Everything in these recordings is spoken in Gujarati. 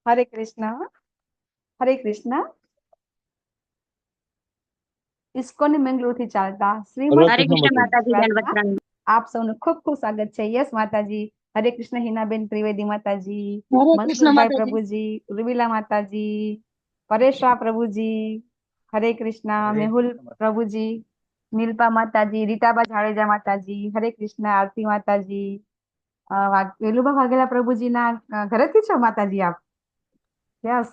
હરે કૃષ્ણ. હરે કૃષ્ણ. ઇસ્કોન મેંગલુરુ થી ચાલતા શ્રીમદ હરે કૃષ્ણ માતાજી બેન ક્લાસમાં વતરામ. આપ સૌનું ખૂબ ખૂબ સ્વાગત છે. યસ માતાજી. હરે કૃષ્ણ હિનાબેન ત્રિવેદી માતાજી, હરે કૃષ્ણ મનસુખભાઈ માતાજી. પ્રભુજી, ઉર્મિલા માતાજી, પરેશા પ્રભુજી, હરે કૃષ્ણ, મેહુલ પ્રભુજી, નીલપા માતાજી, રીટાબા જાડેજા માતાજી, હરે કૃષ્ણ, આરતી માતાજી, વેલુબા વાઘેલા પ્રભુજીના ઘરેથી છો માતાજી આપ? યસ.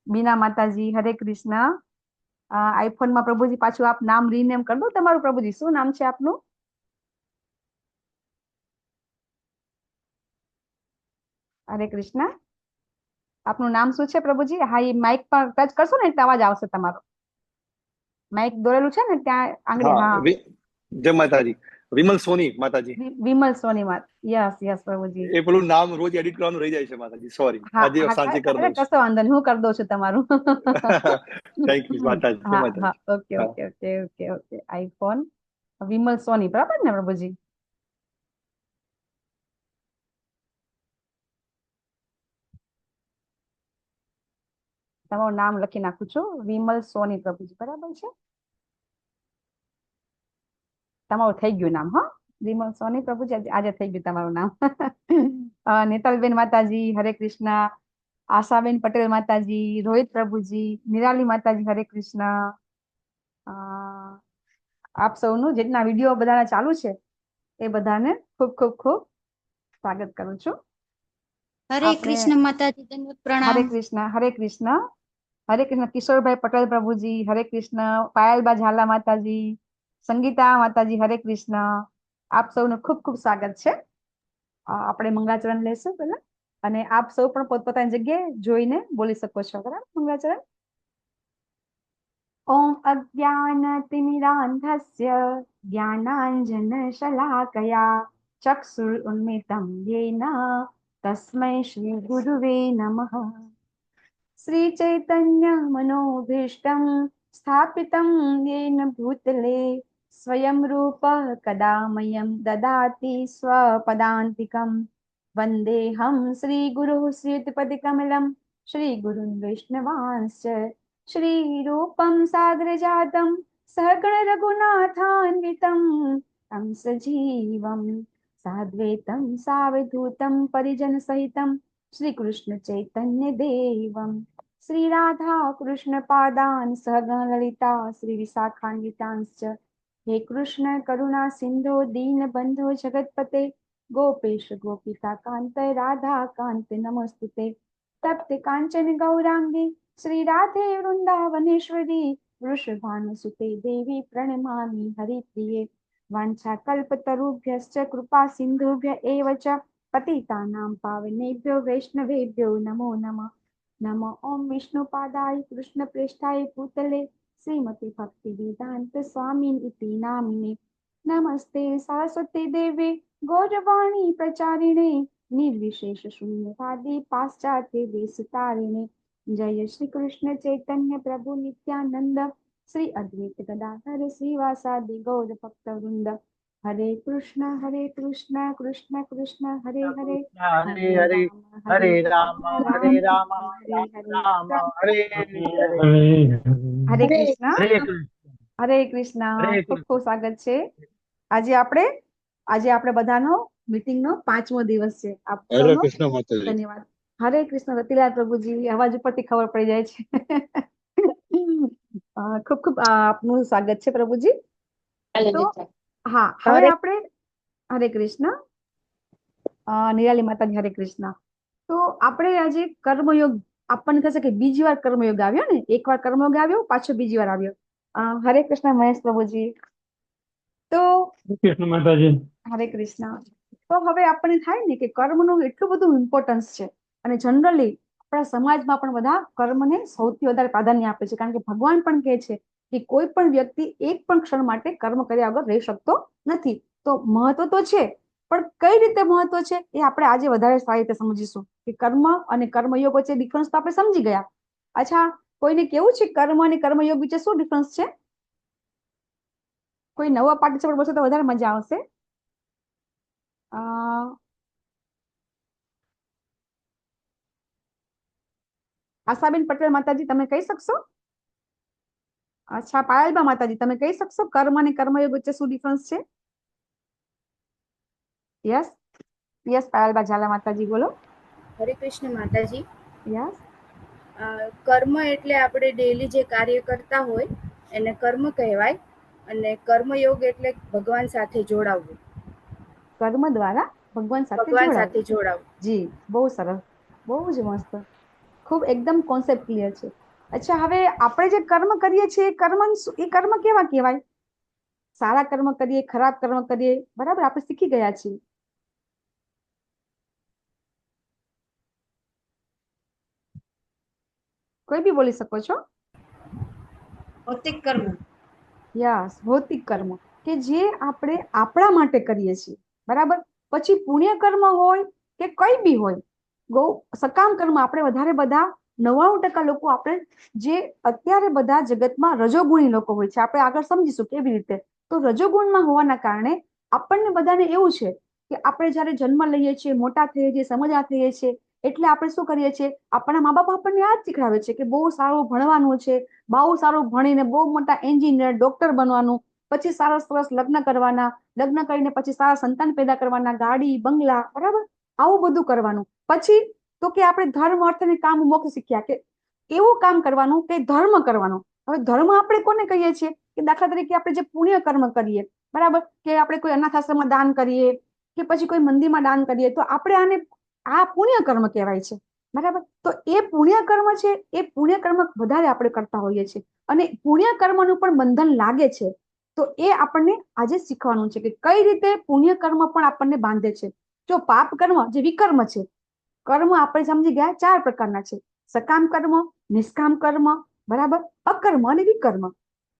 બીના માતાજી, હરે કૃષ્ણ. આઈફોનમાં પ્રભુજી પાછું આપ નામ રીનેમ કરી દો તમારું. પ્રભુજી શું નામ છે આપનું? હરે કૃષ્ણ. આપનું નામ શું છે પ્રભુજી? હા, એ માઇક પર ટચ કરશો ને એટલે અવાજ આવશે તમારો. માઇક દોરેલું છે ને ત્યાં આંગળી. હા હા. જય માતાજી. વિમલ સોની માતાજી. વિમલ સોની માત. યસ યસ પ્રભુજી. એ પેલું નામ રોજ એડિટ કરવાનું રહી જાય છે માતાજી, સોરી. હા આજે હા, સાંજે કરી અરે દઉં છું. કશો વાંધો નહીં, હું કરી દઉં છું તમારું. થેન્ક યુ માતાજી, જય હા હા, માતાજી. ઓકે હા. Okay okay okay okay. IPhone Vimal Soni, બરાબર ને પ્રભુજી? તમારું નામ લખી નાખું છું, વિમલ સોની પ્રભુજી, બરાબર છે? તમારું થઈ ગયું નામ. હા, વિમલ સોની પ્રભુજી આજે થઈ ગયું તમારું નામ. નેતલબેન માતાજી, હરે કૃષ્ણ. આશાબેન પટેલ માતાજી, રોહિત પ્રભુજી, નિરાલી માતાજી, હરે કૃષ્ણ. અ, આપ સૌનું જેટલા વિડીયો બધાના ચાલુ છે એ બધાને ખૂબ ખૂબ ખૂબ સ્વાગત કરું છું. હરે આપણે કૃષ્ણ માતાજી, દંડવત પ્રણામ. હરે કૃષ્ણ. હરે કૃષ્ણ. હરે કૃષ્ણ. કિશોરભાઈ પટેલ પ્રભુજી, હરે કૃષ્ણ. પાયલબા ઝાલા માતાજી, સંગીતા માતાજી, હરે કૃષ્ણ. આપ સૌનું ખૂબ ખૂબ સ્વાગત છે. આપણે મંગળાચરણ લેશું પેલા, અને આપ સૌ પણ પોતપોતાની જગ્યાએ જોઈને બોલી શકો છો, બરાબર? મંગળાચરણ. ઓમ અજ્ઞાનતિમિરાંધસ્ય જ્ઞાનાંજનશલાકયા ચક્ષુરુન્મિલિतं येन તસ્मै શ્રી ગુરુવે નમઃ. श्रीचैतन्यमनोभीष्टं स्थापितं येन भूतले स्वयं रूपः कदा मह्यं ददाति स्वपदान्तिकं। वन्देऽहं श्रीगुरुः श्रीयुतपदकमलं श्रीगुरुन् वैष्णवांश्च श्रीरूपं साग्रजातं सहगण रघुनाथान्वितं तं सजीवं साद्वैतं सावधूतं परिजनसहितं श्रीकृष्ण चैतन्य देवं श्री राधा कृष्ण पादान् सहगण ललिता श्री विशाखान्वितांश्च हे कृष्ण करुणा सिंधो दीनबंधो जगत्पते गोपेश गोपिका कांत राधा कांत नमोस्तुते। तप्त कांचन गौरांगी श्री राधे वृंदावनेश्वरी वृषभानुसुते देवी प्रणमामि हरिप्रिये। वाञ्छाकल्पतरुभ्यश्च कृपा सिन्धुभ्य एव च पतितानां पावनेभ्यो वैष्णवेभ्यो नमो नमः। नमो ओं विष्णुपादाय कृष्णप्रेष्ठाय भूतले श्रीमते भक्तिवेदान्त स्वामिन् इति नामिने। नमस्ते सरस्वती देवे गौरवाणी प्रचारिणे निर्विशेष शून्यवादी पाश्चात्य देशतारिणे। जय श्री कृष्ण चैतन्य प्रभु नित्यानंद श्री अद्वैत गदाधर श्रीवासादि गौर भक्तवृंद। हरे कृष्ण कृष्ण कृष्ण हरे हरे हरे हरे हरे, राम हरे हरे राम, राम हरे राम, हरे राम हरे। राम, हरे हरे। હરે હરે કૃષ્ણ. હરે કૃષ્ણ, હરે કૃષ્ણ. હરે ખૂબ ખૂબ કૃષ્ણ. સ્વાગત છે. આજે આપણે બધાનો મીટિંગનો 5મો દિવસ છે. આપ હરે સૌનો કૃષ્ણ માતાજી. ધન્યવાદ. હરે કૃષ્ણ. રતિલાલ પ્રભુજી, અવાજ ઉપરથી ખબર પડી જાય છે. ખૂબ ખૂબ આપનું સ્વાગત છે પ્રભુજી. તો હા, હવે હરે આપણે હરે કૃષ્ણ. નિરાલી માતાજી, હરે કૃષ્ણ. તો આપણે આજે કર્મયોગ, આપણને થશે કે બીજી વાર કર્મયોગ આવ્યો ને, એક વાર કર્મયોગ આવ્યો, પાછો બીજી વાર આવ્યો. હરે કૃષ્ણ મહેશ પ્રભુજી. તો કૃષ્ણ માતાજી. હરે કૃષ્ણ. તો હવે આપણને થાય ને કે કર્મનું એટલું બધું ઇમ્પોર્ટન્સ છે, અને જનરલી આપણા સમાજમાં પણ બધા કર્મને સૌથી વધારે પ્રાધાન્ય આપે છે, કારણ કે ભગવાન પણ કહે છે કે કોઈ પણ વ્યક્તિ એક પણ ક્ષણ માટે કર્મ કર્યા વગર રહી શકતો નથી. તો મહત્વ તો છે, પણ કઈ રીતે મહત્વ છે એ આપણે આજે વધારે સારી રીતે સમજીશું કે કર્મ અને કર્મયોગ વચ્ચે ડિફરન્સ તો આપણે સમજી ગયા. અચ્છા, કોઈને કેવું છે કર્મ અને કર્મયોગ વચ્ચે શું ડિફરન્સ છે? કોઈ નવા પાર્ટિસિપન્ટ બોલશે તો વધારે મજા આવશે. આશાબેન પટેલ માતાજી તમે કહી શકશો? અચ્છા, પાયલબા માતાજી તમે કહી શકશો કર્મ અને કર્મયોગ વચ્ચે શું ડિફરન્સ છે? યસ યસ, પાયલબા ઝાલા માતાજી બોલો. હરે કૃષ્ણ માતાજી. યસ. કર્મ એટલે આપણે ડેલી જે કાર્ય કરતા હોય એને કર્મ કહેવાય, અને કર્મયોગ એટલે ભગવાન સાથે જોડાવવું. કર્મ દ્વારા ભગવાન સાથે ભગવાન સાથે જોડાવવું. જી, બહુ સરસ, બહુ જ મસ્ત, ખૂબ એકદમ કોન્સેપ્ટ ક્લિયર છે. અચ્છા, હવે આપણે જે કર્મ કરીએ છીએ એ કર્મ કેવા કહેવાય? સારા કર્મ કરીએ, ખરાબ કર્મ કરીએ, બરાબર, આપણે શીખી ગયા છીએ. કોઈ બી બોલી શકો છો. ભૌતિક કર્મ. યસ, ભૌતિક કર્મ કે જે આપણે આપણા માટે કરીએ છીએ, બરાબર. પછી પુણ્ય કર્મ હોય કે કઈ બી હોય, સકામ કર્મ આપણે વધારે બધા 99% લોકો આપણે જે અત્યારે બધા જગતમાં રજોગુણી લોકો હોય છે, આપણે આગળ સમજીશું કેવી રીતે. તો રજોગુણમાં હોવાના કારણે આપણને બધાને એવું છે કે આપણે જયારે જન્મ લઈએ છીએ, મોટા થઈએ છીએ, સમજવા થઈએ છીએ, એટલે આપણે શું કરીએ છીએ, આપણા મા બાપ આપણને આ જ શીખડાવે છે કે બહુ સારું ભણવાનું છે, બહુ સારું ભણીને બહુ મોટા એન્જિનિયર, ડોક્ટર બનવાનું, પછી સારા સરસ લગ્ન કરવાના, લગ્ન કરીને પછી સારા સંતાન પેદા કરવાના, ગાડી બંગલા, બરાબર, આવું બધું કરવાનું. પછી તો કે આપણે ધર્મ અર્થ અને કામ મોક્ષ શીખ્યા કે એવું કામ કરવાનું કે ધર્મ કરવાનો. હવે ધર્મ આપણે કોને કહીએ છીએ કે દાખલા તરીકે આપણે જે પુણ્ય કર્મ કરીએ, બરાબર, કે આપણે કોઈ અનાથ આશ્રમમાં દાન કરીએ કે પછી કોઈ મંદિરમાં દાન કરીએ, તો આપણે આને આ પુણ્ય કર્મ કહેવાય છે, બરાબર. તો એ પુણ્ય કર્મ છે, એ પુણ્ય કર્મ વધારે આપણે કરતા હોઈએ છીએ, અને પુણ્ય કર્મનું પણ બંધન લાગે છે. તો એ આપણને આજે શીખવાનું છે કે કઈ રીતે પુણ્ય કર્મ પણ આપણને બાંધે છે. જો પાપ કર્મ જે વિકર્મ છે, કર્મ આપણે સમજી ગયા 4 પ્રકારના છે: સકામ કર્મ, નિષ્કામ કર્મ, બરાબર, અકર્મ અને વિકર્મ.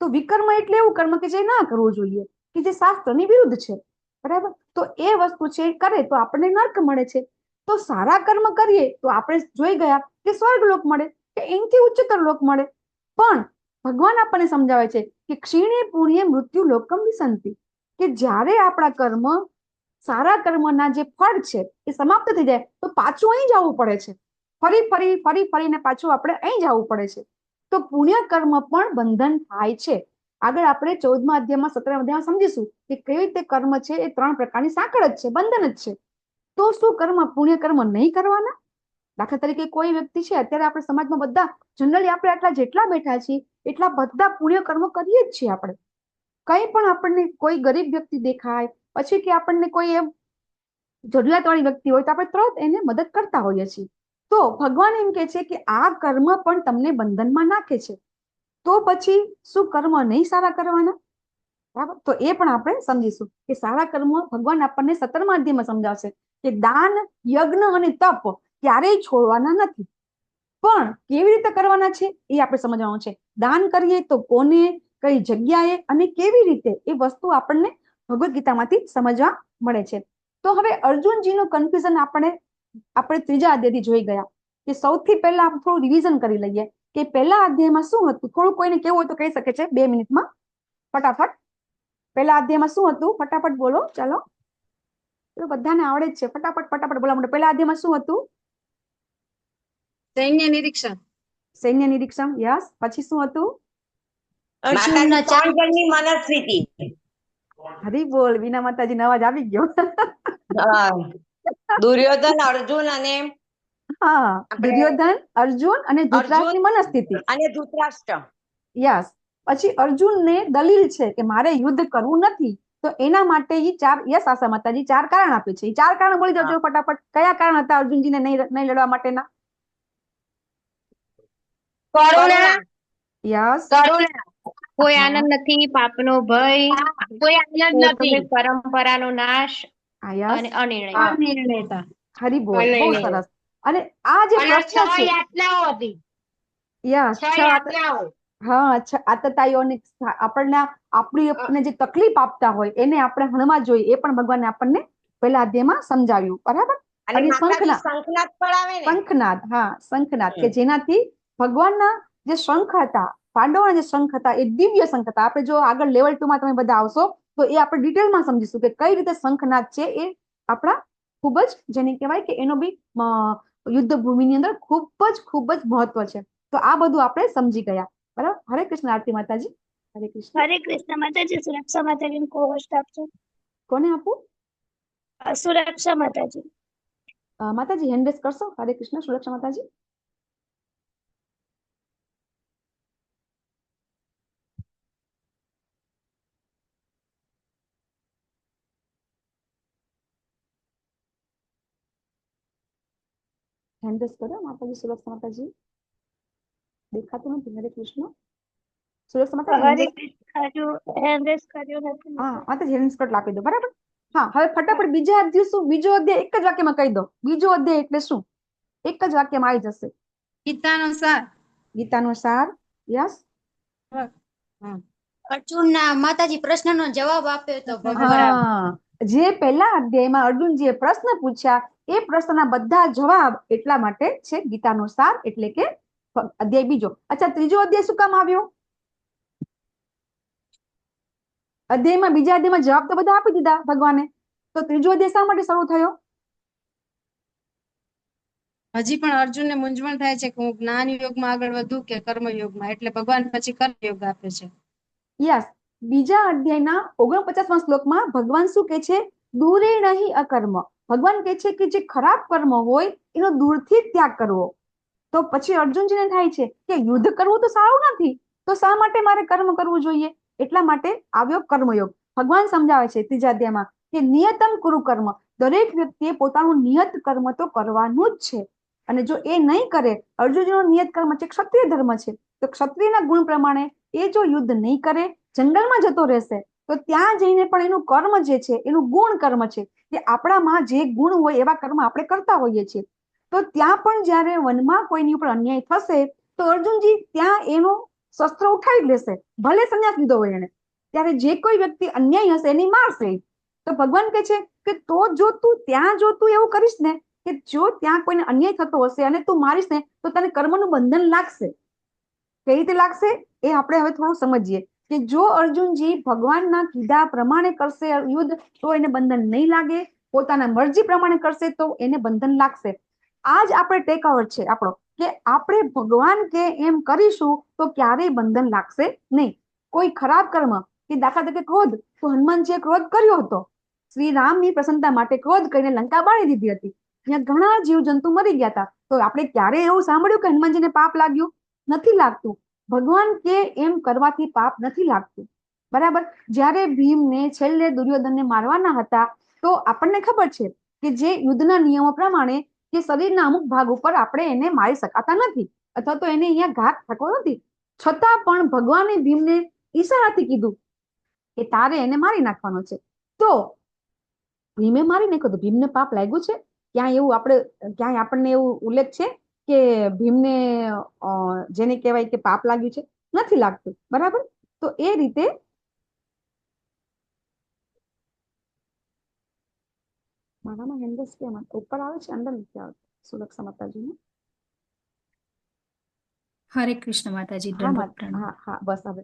તો વિકર્મ એટલે એવું કર્મ કે જે ના કરવું જોઈએ, કે જે શાસ્ત્રની વિરુદ્ધ છે, બરાબર. તો એ વસ્તુ છે કરે તો આપણને નર્ક મળે છે. તો સારા કર્મ કરીએ તો આપણે જોઈ ગયા કે સ્વર્ગ લોક મળે, કે એનાથી ઉચ્ચતર લોક મળે. પણ ભગવાન આપણને સમજાવે છે કે ક્ષીણે પુણ્ય મૃત્યુ લોકમ વિસંતિ, કે જ્યારે આપણા કર્મ, સારા કર્મના જે ફળ છે એ સમાપ્ત થઈ જાય તો પાછું અહીં જવું પડે છે, ફરીને પાછું આપણે અહીં જવું પડે છે. તો પુણ્ય કર્મ પણ બંધન થાય છે. આગળ આપણે 14મા અધ્યાયમાં 17મા અધ્યાયમાં સમજીશું કે કેવી રીતે કર્મ છે એ 3 પ્રકારની સાંકળ જ છે, બંધન જ છે. તો શું કર્મ, પુણ્ય કર્મ નહીં કરવાના? દાખલા તરીકે કોઈ વ્યક્તિ છે, અત્યારે આપણે સમાજમાં બધા જનરલી આપણે આટલા જેટલા બેઠા છીએ એટલા બધા પુણ્ય કર્મ કરીએ જ છીએ. આપણે કંઈ પણ આપણને કોઈ ગરીબ વ્યક્તિ દેખાય, પછી કે આપણને કોઈ એમ જરૂરિયાતવાળી વ્યક્તિ હોય તો આપણે તરત એને મદદ કરતા હોઈએ છીએ. તો ભગવાન એમ કે છે કે આ કર્મ પણ તમને બંધનમાં નાખે છે. તો પછી શું કર્મ નહીં સારા કરવાના? બરાબર, તો એ પણ આપણે સમજીશું કે સારા કર્મ ભગવાન આપણને 17મા અધ્યાયમાં સમજાવશે કે દાન, યજ્ઞ અને તપ ક્યારેય છોડવાના નથી. પણ કેવી રીતે કરવાના છે એ આપણે સમજવાનું છે. દાન કરીએ તો કોને, કઈ જગ્યાએ અને કેવી રીતે, એ વસ્તુ આપણને ભગવદ્ ગીતામાંથી સમજવા મળે છે. તો હવે અર્જુનજીનું કન્ફ્યુઝન આપણે 3જા અધ્યાયથી જોઈ ગયા કે સૌથી પહેલા આપણે થોડું રિવિઝન કરી લઈએ કે પહેલા અધ્યાયમાં શું હતું. થોડું કોઈને કેવું હોય તો કહી શકે છે 2 મિનિટમાં ફટાફટ. પહેલા અધ્યાયમાં શું હતું? ફટાફટ બોલો, ચાલો, બધાને આવડે જ છે, ફટાફટ બોલા માટે. પહેલા અધ્યાયમાં શું હતું? સૈન્ય નિરીક્ષણ. સૈન્ય નિરીક્ષણ, યસ. પછી શું હતું? અર્જુનના 4 જણની મનસ્થિતિ. હરી બોલ, વિના માતાજી નો અવાજ આવી ગયો. દુર્યોધન, અર્જુન અને હા, દુર્યોધન, અર્જુન અને ધૃતરાષ્ટ્રની મનસ્થિતિ અને ધૃતરાષ્ટ્ર. યસ. પછી અર્જુનને દલીલ છે કે મારે યુદ્ધ કરવું નથી, તો એના માટે ઈ 4, યસ આશા માતાજી, 4 કારણ આપે છે. એ 4 કારણ બોલી દેજો ફટાફટ. કયા કારણ હતા અર્જુનજીને નહીં લડવા માટેના? કરુણા. યસ. કરુણા. કોઈ આનંદ નથી, પાપનો ભય, કોઈ આનંદ નથી, પરંપરાનો નાશ યસ. અને અનિર્ણયતા. હરી બોલ, બહુ સરસ. અને આ જે પ્રશ્ન છે, યાતનાઓ હતી. યસ, 6 યાતનાઓ. હા, આતતાઈઓને આપણને જે તકલીફ આપતા હોય એને આપણે હણવા જોઈએ. એ પણ ભગવાને આપણને પહેલા અધ્યાયમાં સમજાવ્યું, બરાબર. અને શંખનાદ પડાવે ને, શંખનાદ, હા, શંખનાદ, કે જેનાથી ભગવાનના જે શંખ હતા, પાંડવોના જે શંખ હતા, એ દિવ્ય શંખ હતા. આપણે જો આગળ લેવલ 2 માં તમે બધા આવશો તો એ આપણે ડિટેલમાં સમજીશું કે કઈ રીતે શંખનાદ છે એ આપણા ખૂબ જ જેને કહેવાય કે એનો બી યુદ્ધ ભૂમિની અંદર ખૂબ જ મહત્વ છે. તો આ બધું આપણે સમજી ગયા. બરાબર. હરે કૃષ્ણ આરતી માતાજી. હરે કૃષ્ણ. હરે કૃષ્ણ માતાજી. સુરક્ષા માતાજી કો હોસ્ટ આપજો. કોને આપું? સુરક્ષા માતાજી. માતાજી હેન્ડ રેઝ કરશો? હરે કૃષ્ણ. સુરક્ષા માતાજી. હેન્ડ રેઝ કરો માતાજી. સુરક્ષા માતાજી દેખાતું નથી. હરે કૃષ્ણ. સુરક્ષા માતાજી હરે કૃષ્ણ હેન્ડ રેઝ કર્યો નથી. હા માતાજી હેન્ડ સ્કર્ટ આપી દો. બરાબર. હા હવે ફટાફટ બીજા અધ્યાય શું? બીજો અધ્યાય એક જ વાક્યમાં કહી દો. બીજો અધ્યાય એટલે શું? એક જ વાક્યમાં આવી જશે. ગીતાનો સાર. ગીતાનો સાર. યસ. અર્જુનના માતાજી પ્રશ્નનો જવાબ આપ્યો તો હા, જે પહેલા અધ્યાયમાં અર્જુનજીએ પ્રશ્ન પૂછ્યા એ પ્રશ્નના બધા જવાબ એટલા માટે છે ગીતાનો સાર, એટલે કે અધ્યાય બીજો. અચ્છા, ત્રીજો અધ્યાય શું કામ આવ્યો? અધ્યાયમાં બીજા અધ્યાયમાં જવાબ તો બધા આપી દીધા ભગવાને, તો ત્રીજો અધ્યાય શા માટે શરૂ થયો? હજી પણ અર્જુનને મૂંઝવણ થાય છે કે હું જ્ઞાન યોગમાં આગળ વધું કે કર્મ યોગમાં, એટલે ભગવાન પછી કર્મ યોગ આપે છે. યસ. બીજા અધ્યાયના 49મા શ્લોકમાં ભગવાન શું કે છે? દૂરે નહીં અકર્મ. ભગવાન કે છે કે જે ખરાબ કર્મ હોય એનો દૂરથી જ ત્યાગ કરવો. તો પછી અર્જુનજીને થાય છે કે યુદ્ધ કરવું તો સારું નથી, તો શા માટે મારે કર્મ કરવું જોઈએ? એટલા માટે આવ્યો કર્મયોગ. ભગવાન સમજાવે છે ત્રીજા અધ્યાયમાં કે નિયતમ કુરુ કર્મ. દરેક વ્યક્તિએ પોતાનું નિયત કર્મ તો કરવાનું જ છે, અને જો એ નહીં કરે, અર્જુનજીનો નિયત કર્મ છે ક્ષત્રિય ધર્મ છે, તો ક્ષત્રિયના ગુણ પ્રમાણે એ જો યુદ્ધ નહીં કરે, જંગલમાં જતો રહેશે, તો ત્યાં જઈને પણ એનું કર્મ જે છે, એનું ગુણ કર્મ છે, કે આપણામાં જે ગુણ હોય એવા કર્મ આપણે કરતા હોઈએ છીએ. તો ત્યાં પણ જ્યારે વનમાં કોઈની ઉપર અન્યાય થશે, તો અર્જુનજી ત્યાં એનું શસ્ત્ર ઉઠાવી લેશે, ભલે સંન્યાસ લીધો હોય એને. ત્યારે જે કોઈ વ્યક્તિ અન્યાય હશે એની મારશે. તો ભગવાન કહે છે કે તો જો તું એવું કરીશ ને, કે જો ત્યાં કોઈને અન્યાય થતો હશે અને તું મારીશ ને, તો તને કર્મનું બંધન લાગશે. કઈ રીતે લાગશે એ આપણે હવે થોડું સમજીએ. કે જો અર્જુનજી ભગવાનના કીધા પ્રમાણે કરશે યુદ્ધ, તો એને બંધન નહીં લાગે. પોતાના મરજી પ્રમાણે કરશે તો એને બંધન લાગશે. આ જ આપણે ટેકઆઉટ છે આપણો, કે આપણે ભગવાન કે એમ કરીશું તો ક્યારેય બંધન લાગશે નહીં. કોઈ ખરાબ કર્મ, કે દાખલા તરીકે ક્રોધ, તો હનુમાનજીએ ક્રોધ કર્યો હતો. શ્રી રામની પ્રસન્નતા માટે ક્રોધ કરીને લંકા બાળી દીધી હતી. ત્યાં ઘણા જીવજંતુ મરી ગયા હતા. તો આપણે ક્યારેય એવું સાંભળ્યું કે હનુમાનજીને પાપ લાગ્યું? નથી લાગતું. ભગવાન કે એમ કરવાથી પાપ નથી લાગતું. બરાબર. જ્યારે ભીમને છેલ્લે દુર્યોધનને મારવાના હતા, તો આપણને ખબર છે કે જે યુદ્ધના નિયમો પ્રમાણે કે શરીરના અમુક ભાગ ઉપર આપણે એને મારી શકાતા નથી, અથવા તો એને અહીંયા ઘાત થતો નથી. છતાં પણ ભગવાને ભીમને ઈશારાથી કીધું કે તારે એને મારી નાખવાનો છે. તો ભીમે મારી નાખ્યો, તો ભીમને પાપ લાગ્યું છે? ક્યાંય આપણને એવું ઉલ્લેખ છે કે ભીમને જેને કહેવાય કે પાપ લાગ્યું છે? નથી લાગતું. બરાબર. તો એ રીતે મારામાં હેન્ડસ કેમ ઉપર આવે છે, અંદર નથી આવતું? સુરક્ષા માતાજીને હરે કૃષ્ણ માતાજી. દંડવત પ્રણામ. હા હા બસ હવે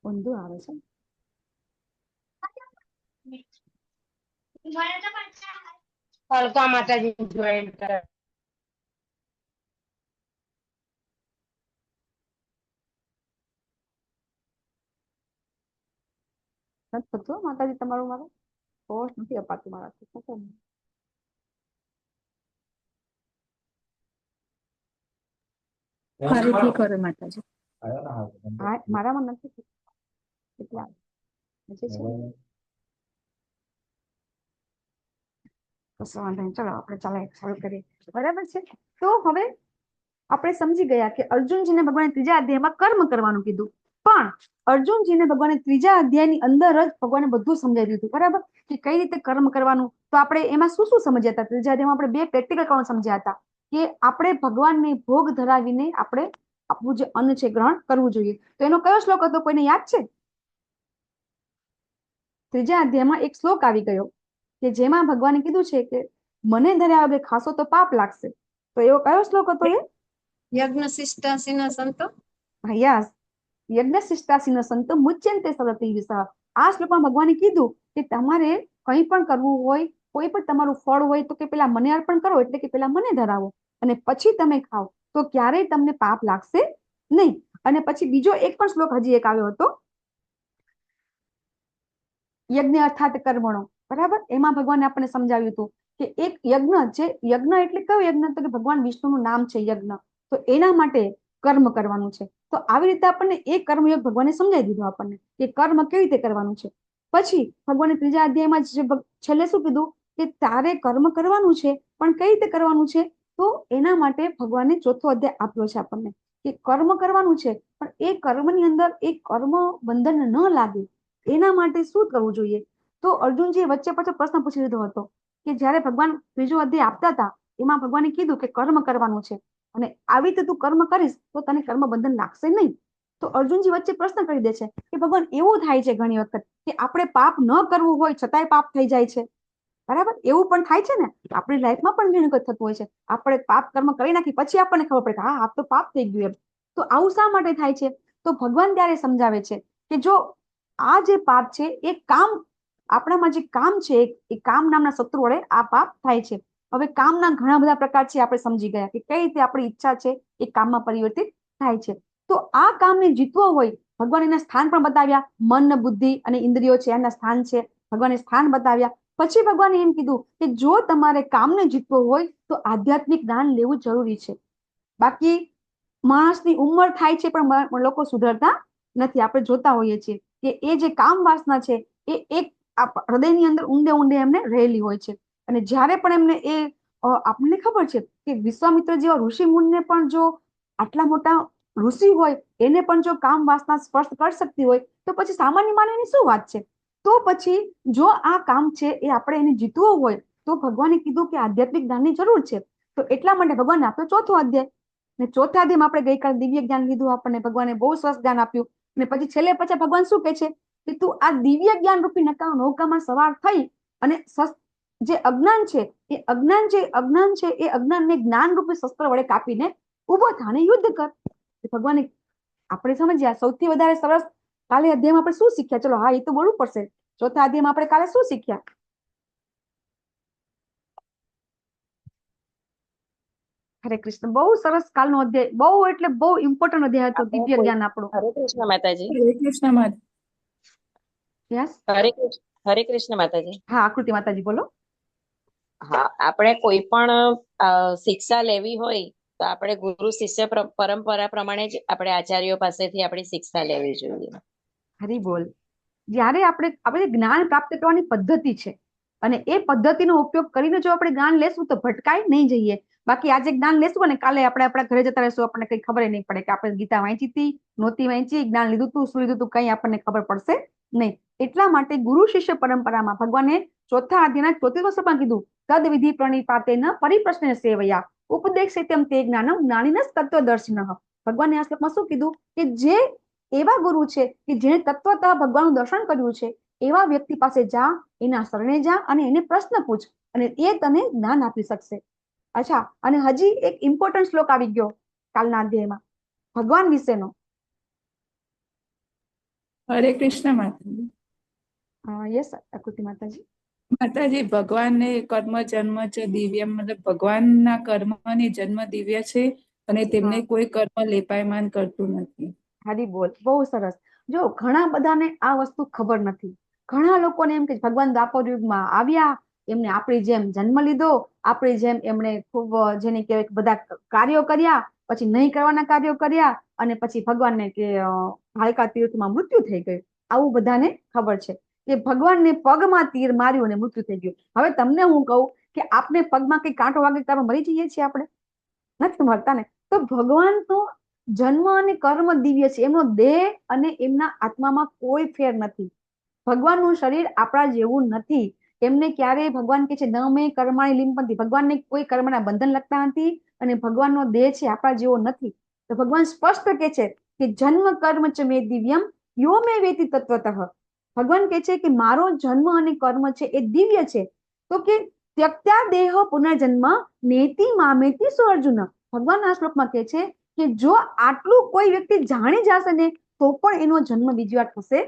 ઊંધું આવે છે. અલકા માતાજી જોઈન કરે. નથી થતું માતાજી તમારું, મારું પોસ્ટ નથી અપાતું મારાથી. ફરીથી કરો માતાજી. મારામાં નથી થતું. એટલા ચલો આપણે ચાલુ કરીએ. બરાબર છે. તો હવે આપણે સમજી ગયા કે અર્જુનજીને ભગવાને ત્રીજા અધ્યાયમાં કર્મ કરવાનું કીધું, પણ અર્જુનજીને ભગવાને ત્રીજા અધ્યાયની અંદર જ ભગવાને બધું સમજાવી દીધું. બરાબર. કે કઈ રીતે કર્મ કરવાનું. તો આપણે એમાં શું શું સમજ્યા હતા? ત્રીજા અધ્યાયમાં આપણે 2 પ્રેક્ટિકલ કામ સમજ્યા હતા, કે આપણે ભગવાનને ભોગ ધરાવીને આપણે આપણું જે અન્ન છે ગ્રહણ કરવું જોઈએ. તો એનો કયો શ્લોક હતો? કોઈને યાદ છે? ત્રીજા અધ્યાયમાં એક શ્લોક આવી ગયો કે જેમાં ભગવાને કીધું છે કે મને ધર્યા વગર ખાશો તો પાપ લાગશે. તો એવો કયો શ્લોક હતો? એ યજ્ઞ શિષ્ટાશીના સંતો. યસ. યજ્ઞ શિષ્ટાસીન સંતો મુચ્યંતે સલતી વિસહ. આ શ્લોકમાં ભગવાને કીધું કે તમારે કંઈ પણ કરવું હોય, કોઈ પણ તમારું ફળ હોય તો કે પેલા મને અર્પણ કરો, એટલે કે પેલા મને ધરાવો અને પછી તમે ખાઓ, તો ક્યારેય તમને પાપ લાગશે નહીં. અને પછી બીજો એક પણ શ્લોક હજી એક આવ્યો હતો, યજ્ઞ અર્થાત કર્મણો, બરાબર. એમાં ભગવાને આપણને સમજાવ્યું હતું કે એક યજ્ઞ છે. યજ્ઞ એટલે કયો યજ્ઞ? તો કે ભગવાન વિષ્ણુનું નામ છે યજ્ઞ, તો એના માટે કર્મ કરવાનું છે. તો આવી રીતે આપણને એ કર્મયોગ ભગવાને સમજાવી દીધું આપણને કે કર્મ કેવી રીતે કરવાનું છે. પછી ભગવાને ત્રીજા અધ્યાયમાં છેલ્લે શું કીધું કે તારે કર્મ કરવાનું છે, પણ કઈ રીતે કરવાનું છે? તો એના માટે ભગવાને ચોથો અધ્યાય આપ્યો છે આપણને કે કર્મ કરવાનું છે, પણ એ કર્મની અંદર એ કર્મ બંધન ન લાગે એના માટે શું કરવું જોઈએ. તો અર્જુનજીએ વચ્ચે પાછો પ્રશ્ન પૂછી લીધો હતો કે જ્યારે ભગવાન ત્રીજો અધ્યાય આપતા હતા એમાં ભગવાને કીધું કે કર્મ કરવાનું છે અને આવી રીતે તું કર્મ કરીશ તો તને કર્મ બંધન લાગશે નહીં. તો અર્જુનજી વચ્ચે પ્રશ્ન કરી દે છે કે ભગવાન એવું થાય છે ઘણી વખત કે આપણે પાપ ન કરવું હોય છતાંય પાપ થઈ જાય છે, બરાબર. એવું પણ થાય છે ને, આપણી લાઈફમાં પણ ઘણી વખત થતું હોય છે. આપણે પાપ કર્મ કરી નાખી પછી આપણને ખબર પડે કે હા આ તો પાપ થઈ ગયું એમ. તો આવું શા માટે થાય છે? તો ભગવાન ત્યારે સમજાવે છે કે જો આ જે પાપ છે એ કામ, આપણામાં જે કામ છે એ કામ નામના શત્રુ વડે આ પાપ થાય છે. હવે કામના ઘણા બધા પ્રકાર છે, આપણે સમજી ગયા કે કઈ રીતે આપણી ઈચ્છા છે એ કામમાં પરિવર્તિત થાય છે. તો આ કામને જીતવો હોય, ભગવાન એના સ્થાન પણ બતાવ્યા, મન, બુદ્ધિ અને ઇન્દ્રિયો છે એના સ્થાન છે, ભગવાને સ્થાન બતાવ્યા. પછી ભગવાને એમ કીધું કે જો તમારે કામને જીતવો હોય તો આધ્યાત્મિક જ્ઞાન લેવું જરૂરી છે. બાકી માણસની ઉંમર થાય છે પણ લોકો સુધરતા નથી. આપણે જોતા હોઈએ છીએ કે એ જે કામ વાસના છે એ એક હૃદયની અંદર ઊંડે ઊંડે એમને રહેલી હોય છે. અને જ્યારે પણ એમને એ આપણને ખબર છે કે વિશ્વામિત્ર જેવા ઋષિ મુનિને પણ જો આટલા મોટા ઋષિ હોય એને પણ જો કામ વાસના સ્પર્શ કરી શકતી હોય તો પછી સામાન્ય માનવીની શું વાત છે. તો પછી જો આ કામ છે એ આપણે એને જીતવું હોય તો ભગવાને કીધું કે આધ્યાત્મિક જ્ઞાનની જરૂર છે. તો એટલા માટે ભગવાને આપ્યો ચોથો અધ્યાય. ને ચોથા અધ્યાયમાં આપણે ગઈકાલે દિવ્ય જ્ઞાન લીધું, આપણને ભગવાને બહુ સરસ જ્ઞાન આપ્યું. અને પછી છેલ્લે પછી ભગવાન શું કહે છે કે તું આ દિવ્ય જ્ઞાન રૂપી નૌકામાં સવાર થઈ અને જે અજ્ઞાન છે એ અજ્ઞાનને જ્ઞાન રૂપી શસ્ત્ર વડે કાપીને ઉભો થા અને યુદ્ધ કર. ભગવાને આપણે સમજ્યા સૌથી વધારે સરસ કાલે અધ્યાયમાં આપણે શું શીખ્યા? ચલો હા, એ તો બોલવું પડશે. ચોથા અધ્યાયમાં આપણે કાલે શું શીખ્યા? હરે કૃષ્ણ. બહુ સરસ કાલનો અધ્યાય, બહુ એટલે બહુ ઇમ્પોર્ટન્ટ અધ્યાય હતો દિવ્ય જ્ઞાન આપણો. હરે કૃષ્ણ માતાજી. હરે કૃષ્ણ માતા. યસ, હરે કૃષ્ણ માતાજી. હા આકૃતિ માતાજી બોલો. હા, આપણે કોઈ પણ શિક્ષા લેવી હોય તો આપણે ગુરુ શિષ્ય પરંપરા પ્રમાણે જ આપણે આચાર્યો પાસેથી આપણી શિક્ષા લેવી જોઈએ. હરી બોલ. જ્યારે આપણે જ્ઞાન પ્રાપ્ત કરવાની પદ્ધતિ છે અને એ પદ્ધતિનો ઉપયોગ કરીને જો આપણે જ્ઞાન લેશું તો ભટકાઈ નહીં જઈએ. બાકી આજે જ્ઞાન લેશું અને કાલે આપણે આપણા ઘરે જતા રહેશું, આપણને કઈ ખબર નહીં પડે કે આપણે ગીતા વાંચી હતી, નહોતી વાંચી, જ્ઞાન લીધું હતું, શું લીધું હતું, કઈ આપણને ખબર પડશે નહીં. એટલા માટે ગુરુ શિષ્ય પરંપરામાં ભગવાને ચોથા અધ્યાયના 34 શ્લોકમાં કીધું તદ વિધિ પ્રણિપાતેન પરિપ્રશ્ન સેવયા ઉપદેક્ષિતમ તે જ્ઞાનમ જ્ઞાનિનઃ તત્વદર્શિનઃ. ભગવાને આ શ્લોકમાં શું કીધું કે જે એવા ગુરુ છે કે જેણે તત્વતઃ ભગવાનનું દર્શન કર્યું છે એવા વ્યક્તિ પાસે જા, એના શરણે જા અને એને પ્રશ્ન પૂછ અને એ તને જ્ઞાન આપી શકશે. અચ્છા, અને હજી એક ઇમ્પોર્ટન્ટ શ્લોક આવી ગયો કાલના અધ્યાયમાં ભગવાન વિશેનો. હરે કૃષ્ણ માતાજી. યસ આકૃતિ માતાજી. માતાજી, ભગવાનને કર્મ જન્મ છે દિવ્ય, મતલબ ભગવાનના કર્મની જન્મ દિવ્ય છે અને તેમને કોઈ કર્મ લેપાયમાન કરતું નથી. હારી બોલ. બહુ સરસ. જો ઘણા બધાને આ વસ્તુ ખબર નથી. ઘણા લોકોને એમ કે ભગવાન દ્વાપર યુગમાં આવ્યા, એમને આપણી જેમ જન્મ લીધો, આપણી જેમ એમણે ખૂબ જેને કહેવાય બધા કાર્યો કર્યા, પછી નહીં કરવાના કાર્યો કર્યા અને પછી ભગવાનને કે ભાલકા તીર્થમાં મૃત્યુ થઈ ગયું. આવું બધાને ખબર છે કે ભગવાનને પગમાં તીર માર્યું અને મૃત્યુ થઈ ગયું. હવે તમને હું કહું કે આપને પગમાં કઈ કાંટો વાગે ત્યારે મરી જઈએ છીએ આપણે? નથી મરતા ને. તો ભગવાન તો જન્મ અને કર્મ દિવ્ય છે, એમનો દેહ અને એમના આત્મામાં કોઈ ફેર નથી. ભગવાનનું શરીર આપણા જેવું નથી. એમને ક્યારેય ભગવાન કે છે ન મેં કર્માણી લિંપંતી, ભગવાનને કોઈ કર્મના બંધન લગતા નથી અને ભગવાનનો દેહ છે આપણા જેવો નથી. તો ભગવાન સ્પષ્ટ કે છે કે જન્મ કર્મ ચ મે દિવ્યમ યો મે વેતિ તત્વતઃ. ભગવાન કે છે કે મારો જન્મ અને કર્મ છે એ દિવ્ય છે. તો કે ત્યક્ત્યા દેહ પુનર્જન્મ નેતિ મામેતિ સો અર્જુન. ભગવાન આ શ્લોકમાં કે છે કે જો આટલું કોઈ વ્યક્તિ જાણી જશે ને તો પણ એનો જન્મ બીજી વાર થશે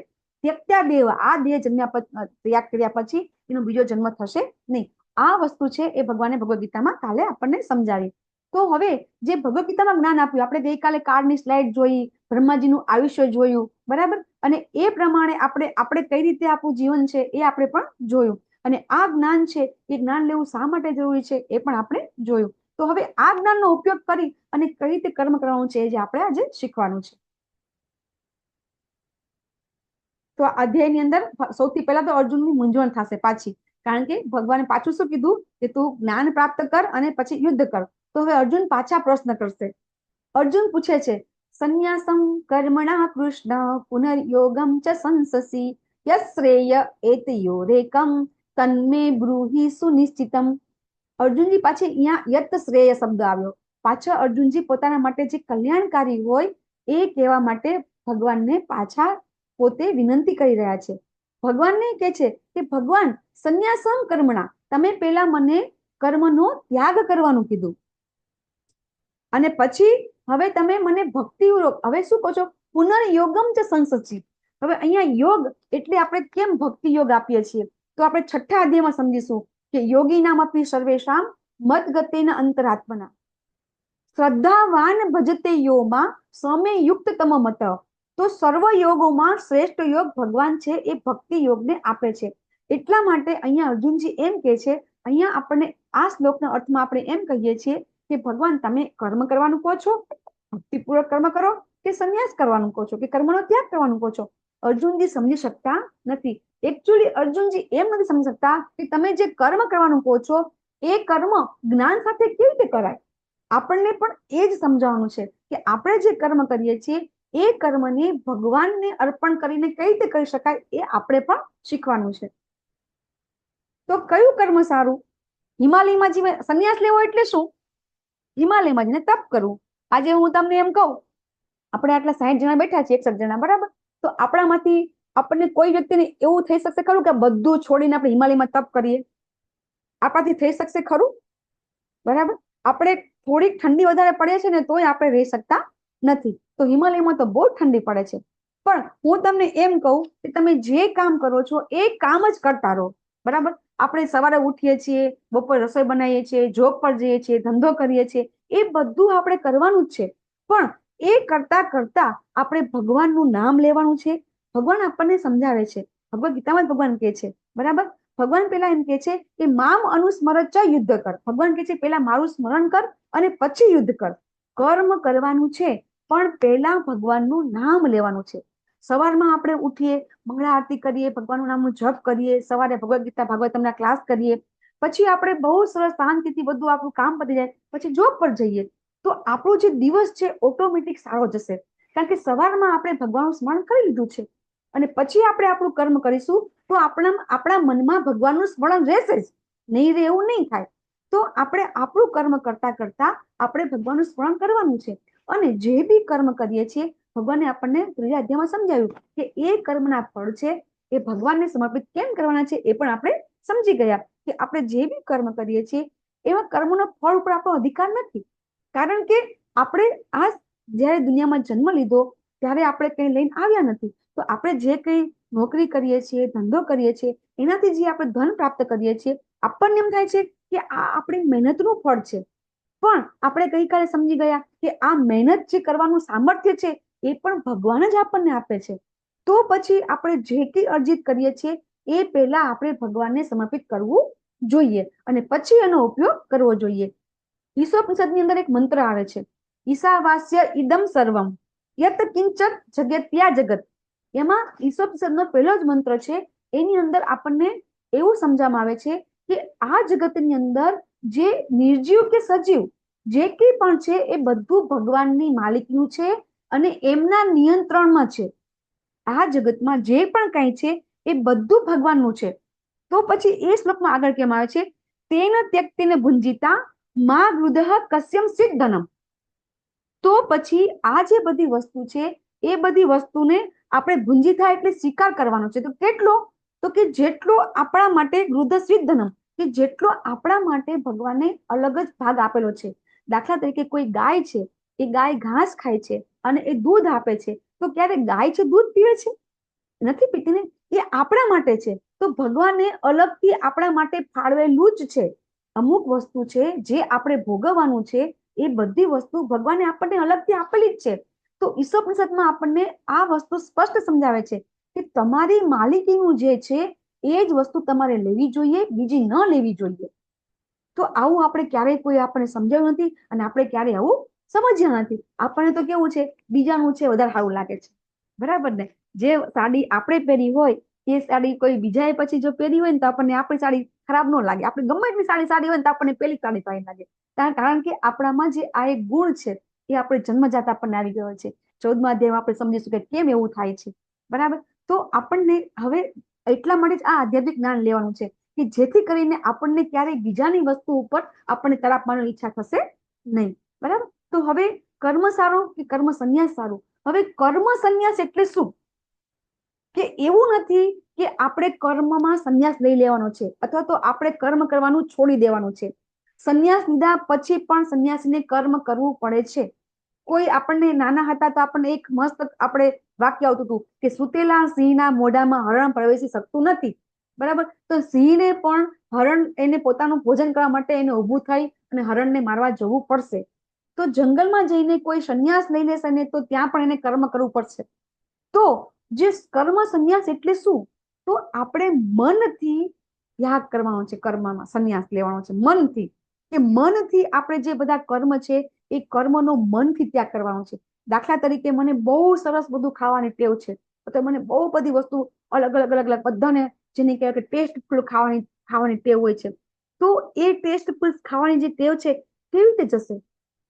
ત્યક્ત્યા દેવ, આ દેહ જન્મ્યા ત્યાગ કર્યા પછી એનો બીજો જન્મ થશે નહીં. આ વસ્તુ છે એ ભગવાને ભગવદ ગીતામાં કાલે આપણને સમજાવી. તો હવે જે ભગવદ ગીતામાં જ્ઞાન આપ્યું, આપણે ગઈકાલે કાર્ડની સ્લાઇડ જોઈ, બ્રહ્માજીનું આયુષ્ય જોયું, બરાબર, અને એ પ્રમાણે આપણે કઈ રીતે આપણું જીવન છે એ આપણે પણ જોયું. અને આ જ્ઞાન છે એ જ્ઞાન લેવું શા માટે જરૂરી છે એ પણ આપણે જોયું. તો હવે આ જ્ઞાનનો ઉપયોગ કરી અને કઈ રીતે કર્મ કરવાનું છે એ જે આપણે આજે શીખવાનું છે. તો આ અધ્યાયની અંદર સૌથી પહેલા તો અર્જુનની મૂંઝવણ થશે પાછી, કારણ કે ભગવાને પાછું શું કીધું કે તું જ્ઞાન પ્રાપ્ત કર અને પછી યુદ્ધ કર. તો હવે અર્જુન પાછા પ્રશ્ન કરશે. અર્જુન પૂછે છે, સંન્યાસમ કર્મણા કૃષ્ણ પુનર્યોગમ ચ સંસસી યશ્રેય એતયોરેકમ તન્મે બ્રૂહિ સુનિશ્ચિતમ. અર્જુનજી પાછી અહીંયા યત શ્રેય શબ્દ આવ્યો. પાછા અર્જુનજી પોતાના માટે જે કલ્યાણકારી હોય એ કહેવા માટે ભગવાનને પાછા પોતે વિનંતી કરી રહ્યા છે. ભગવાનને કહે છે કે ભગવાન સંન્યાસમ કર્મણા, તમે પેલા મને કર્મનો ત્યાગ કરવાનું કીધું અને પછી હવે તમે મને ભક્તિ, હવે શું કહો છો, પુનર્યોગમ ચ સંસચી. હવે અહીંયા યોગ એટલે આપણે કેમ ભક્તિ યોગ આપીએ છીએ, તો આપણે છઠ્ઠા અધ્યાયમાં સમજીશું કે યોગી નામ અપી સર્વેશામ મદગતેન અંતરાત્મના શ્રદ્ધાવાન ભજતે યોમાં સમે યુક્ત તમ મત. તો સર્વ યોગોમાં શ્રેષ્ઠ યોગ ભગવાન છે એ ભક્તિ યોગને આપે છે. એટલા માટે અહીંયા અર્જુનજી એમ કે છે, અહીંયા આપણને આ શ્લોકના અર્થમાં આપણે એમ કહીએ છીએ કે ભગવાન તમે કર્મ કરવાનું કહો છો, ભક્તિપૂર્વક કર્મ કરો, કે સંન્યાસ કરવાનું કહો છો, કે કર્મનો ત્યાગ કરવાનું કહો છો. અર્જુનજી સમજી શકતા નથી. એકચ્યુઅલી અર્જુનજી એમ નથી સમજી શકતા કે તમે જે કર્મ કરવાનું કહો છો એ કર્મ જ્ઞાન સાથે કેવી રીતે કરાય. આપણને પણ એ જ સમજાવવાનું છે કે આપણે જે કર્મ કરીએ છીએ એ કર્મને ભગવાનને અર્પણ કરીને કઈ રીતે કરી શકાય એ આપણે પણ શીખવાનું છે. તો કયું કર્મ સારું? હિમાલયમાં જીવે સંન્યાસ લેવો એટલે શું? હિમાલયમાં જઈને તપ કરવું. આજે હું તમને એમ કહું, આપણે આટલા 60 જણા બેઠા છીએ, 61 જણા, બરાબર, તો આપણામાંથી આપણને કોઈ વ્યક્તિને એવું થઈ શકશે ખરું કે બધું છોડીને આપણે હિમાલયમાં તપ કરીએ? આપણાથી થઈ શકશે ખરું? બરાબર, આપણે થોડીક ઠંડી વધારે પડે છે ને તોય આપણે રહી શકતા નથી. તો હિમાલયમાં તો બહુ ઠંડી પડે છે. પણ હું તમને એમ કહું કે તમે જે કામ કરો છો એ કામ જ કરતા રહો. બરાબર, આપણે સવારે ઉઠીએ છીએ, બપોરે રસોઈ બનાવીએ છીએ, જોબ પર જઈએ છીએ, ધંધો કરીએ છીએ, એ બધું આપણે કરવાનું જ છે. પણ એ કરતા કરતા આપણે ભગવાનનું નામ લેવાનું છે. ભગવાન આપણને સમજાવે છે, ભગવદ ગીતામાં ભગવાન કહે છે, બરાબર, ભગવાન પેલા એમ કે છે કે મામ અનુસ્મરચ યુદ્ધ કર. ભગવાન કહે છે પેલા મારું સ્મરણ કર અને પછી યુદ્ધ કર. કર્મ કરવાનું છે પણ પહેલા ભગવાનનું નામ લેવાનું છે. સવારમાં આપણે ઉઠીએ, મંગળા આરતી કરીએ, ભગવાનનું નામનું જપ કરીએ, સવારે ભગવદ ગીતા ભાગવતમના ક્લાસ કરીએ, પછી આપણે બહુ સરસ શાંતિથી બધું આપણું કામ પતી જાય, પછી જોબ પર જઈએ, તો આપણો જે દિવસ છે ઓટોમેટિક સારો જશે. કારણ કે સવારમાં આપણે ભગવાનનું સ્મરણ કરી લીધું છે અને પછી આપણે આપણું કર્મ કરીશું તો આપણા મનમાં ભગવાનનું સ્મરણ રહેશે જ, નહીં રહે એવું નહીં થાય. તો આપણે આપણું કર્મ કરતા કરતા આપણે ભગવાનનું સ્મરણ કરવાનું છે. અને જે બી કર્મ કરીએ છીએ ભગવાને આપણને ત્રીજા અધ્યાયમાં સમજાવ્યું કે એ કર્મના ફળ છે એ ભગવાનને સમર્પિત કેમ કરવાના છે એ પણ આપણે સમજી ગયા કે આપણે જે બી કર્મ કરીએ છીએ એવા કર્મનો ફળ ઉપર આપણો અધિકાર નથી. કારણ કે આપણે આ જ્યારે દુનિયામાં જન્મ લીધો ત્યારે આપણે કંઈ લઈને આવ્યા નથી. તો આપણે જે કંઈ નોકરી કરીએ છીએ, ધંધો કરીએ છીએ, એનાથી જે આપણે ધન પ્રાપ્ત કરીએ છીએ, આપણને એમ થાય છે કે આ આપણી મહેનતનું ફળ છે. પણ આપણે ગઈકાલે સમજી ગયા કે આ મહેનત જે કરવાનું સામર્થ્ય છે એ પણ ભગવાન જ આપણને આપે છે. તો પછી આપણે જે કંઈ અર્જિત કરીએ છીએ એ પહેલા આપણે ભગવાનને સમર્પિત કરવું જોઈએ અને પછી એનો ઉપયોગ કરવો જોઈએ. ઈશોપનિષદની અંદર એક મંત્ર આવે છે, ઈશાવાસ્ય ઇદમ સર્વમ યત કિંચત જગત્યા જગત. એમાં ઈશોપનિષદનો પહેલો જ મંત્ર છે. એની અંદર આપણને એવું સમજાવવામાં આવે છે કે આ જગતની અંદર જે નિર્જીવ કે સજીવ જે કંઈ પણ છે એ બધું ભગવાનની માલિકીનું છે અને એમના નિયંત્રણમાં છે. આ જગતમાં જે પણ કંઈ છે એ બધું ભગવાનનું છે. તો પછી એ શ્લોકમાં આગળ કહેવામાં આવે છે, તેન ત્યક્તેન ભુંજિતા મા ગૃધઃ કસ્યમ સિદ્ધનમ. તો પછી આ જે બધી વસ્તુ છે એ બધી વસ્તુને આપણે ભુંજિતા એટલે સ્વીકાર કરવાનો છે. તો કેટલો? તો કે જેટલો આપણા માટે ગૃધ સિદ્ધનમ, કે જેટલો આપણા માટે ભગવાને અલગ જ ભાગ આપેલો છે. દાખલા તરીકે કોઈ ગાય છે, એ ગાય ઘાસ ખાય છે અને એ દૂધ આપે છે, તો ક્યારે ગાય છે દૂધ પીવે છે? નથી પીતી ને. એ આપણા માટે છે. તો ભગવાને અલગથી આપણા માટે ફાળવેલું જ છે. અમુક વસ્તુ છે જે આપણે ભોગવવાનું છે, એ બધી વસ્તુ ભગવાને આપણને અલગથી આપેલી જ છે. તો ઈશોપનિષદમાં આપણને આ વસ્તુ સ્પષ્ટ સમજાવે છે કે તમારી માલિકીનું જે છે એ જ વસ્તુ તમારે લેવી જોઈએ, બીજી ન લેવી જોઈએ. તો આવું આપણે ક્યારેય કોઈ આપણને સમજાવ્યું નથી અને આપણે ક્યારેય આવું સમજ્યા નથી. આપણને તો કેવું છે, બીજાનું છે વધારે સારું લાગે છે, બરાબર ને? જે સાડી આપણે પહેરી હોય એ સાડી કોઈ બીજાએ પછી જો પહેરી હોય ને તો આપણને આપણી સાડી ખરાબ ન લાગે. આપણે ગમે એટલી સાડી સાડી હોય ને તો આપણને પેલી સાડી સારી લાગે. કારણ કે આપણામાં જે આ એક ગુણ છે એ આપણે જન્મજાત આપણને આવી ગયો છે. 14મા અધ્યાયમાં આપણે સમજીશું કે કેમ એવું થાય છે, બરાબર? તો આપણને હવે એટલા માટે જ આ આધ્યાત્મિક જ્ઞાન લેવાનું છે કે જેથી કરીને આપણને ક્યારેય બીજાની વસ્તુ ઉપર આપણને તરાપ મારવાની ઈચ્છા થશે નહીં, બરાબર? તો હવે કર્મ સારું કે કર્મ સંન્યાસ સારું? હવે કર્મ સંન્યાસ એટલે શું? કે એવું નથી કે આપણે કર્મમાં સંન્યાસ લઈ લેવાનો છે અથવા તો આપણે કર્મ કરવાનું છોડી દેવાનું છે. સંન્યાસ લીધા પછી પણ સંન્યાસીને કર્મ કરવું પડે છે. કોઈ આપણને નાના હતા તો આપણને એક મસ્ત આપણે વાક્ય આવતું હતું કે સુતેલા સિંહના મોઢામાં હરણ પ્રવેશી શકતું નથી, બરાબર? તો સિંહને પણ હરણ એને પોતાનું ભોજન કરવા માટે એને ઊભું થઈ અને હરણને મારવા જવું પડશે. તો જંગલમાં જઈને કોઈ સંન્યાસ લઈ લેશે ને તો ત્યાં પણ એને કર્મ કરવું પડશે. તો જે કર્મ સંન્યાસ એટલે શું? તો આપણે મનથી ત્યાગ કરવાનો છે. કર્મમાં સંન્યાસ લેવાનો છે મનથી. કે મનથી આપણે જે બધા કર્મ છે એ કર્મનો મનથી ત્યાગ કરવાનો છે. દાખલા તરીકે મને બહુ સરસ બધું ખાવાની ટેવ છે, તો મને બહુ બધી વસ્તુ અલગ અલગ અલગ અલગ બધાને જેને કહેવાય કે ટેસ્ટફુલ ખાવાની ટેવ હોય છે. તો એ ટેસ્ટફુલ ખાવાની જે ટેવ છે કેવી રીતે જશે?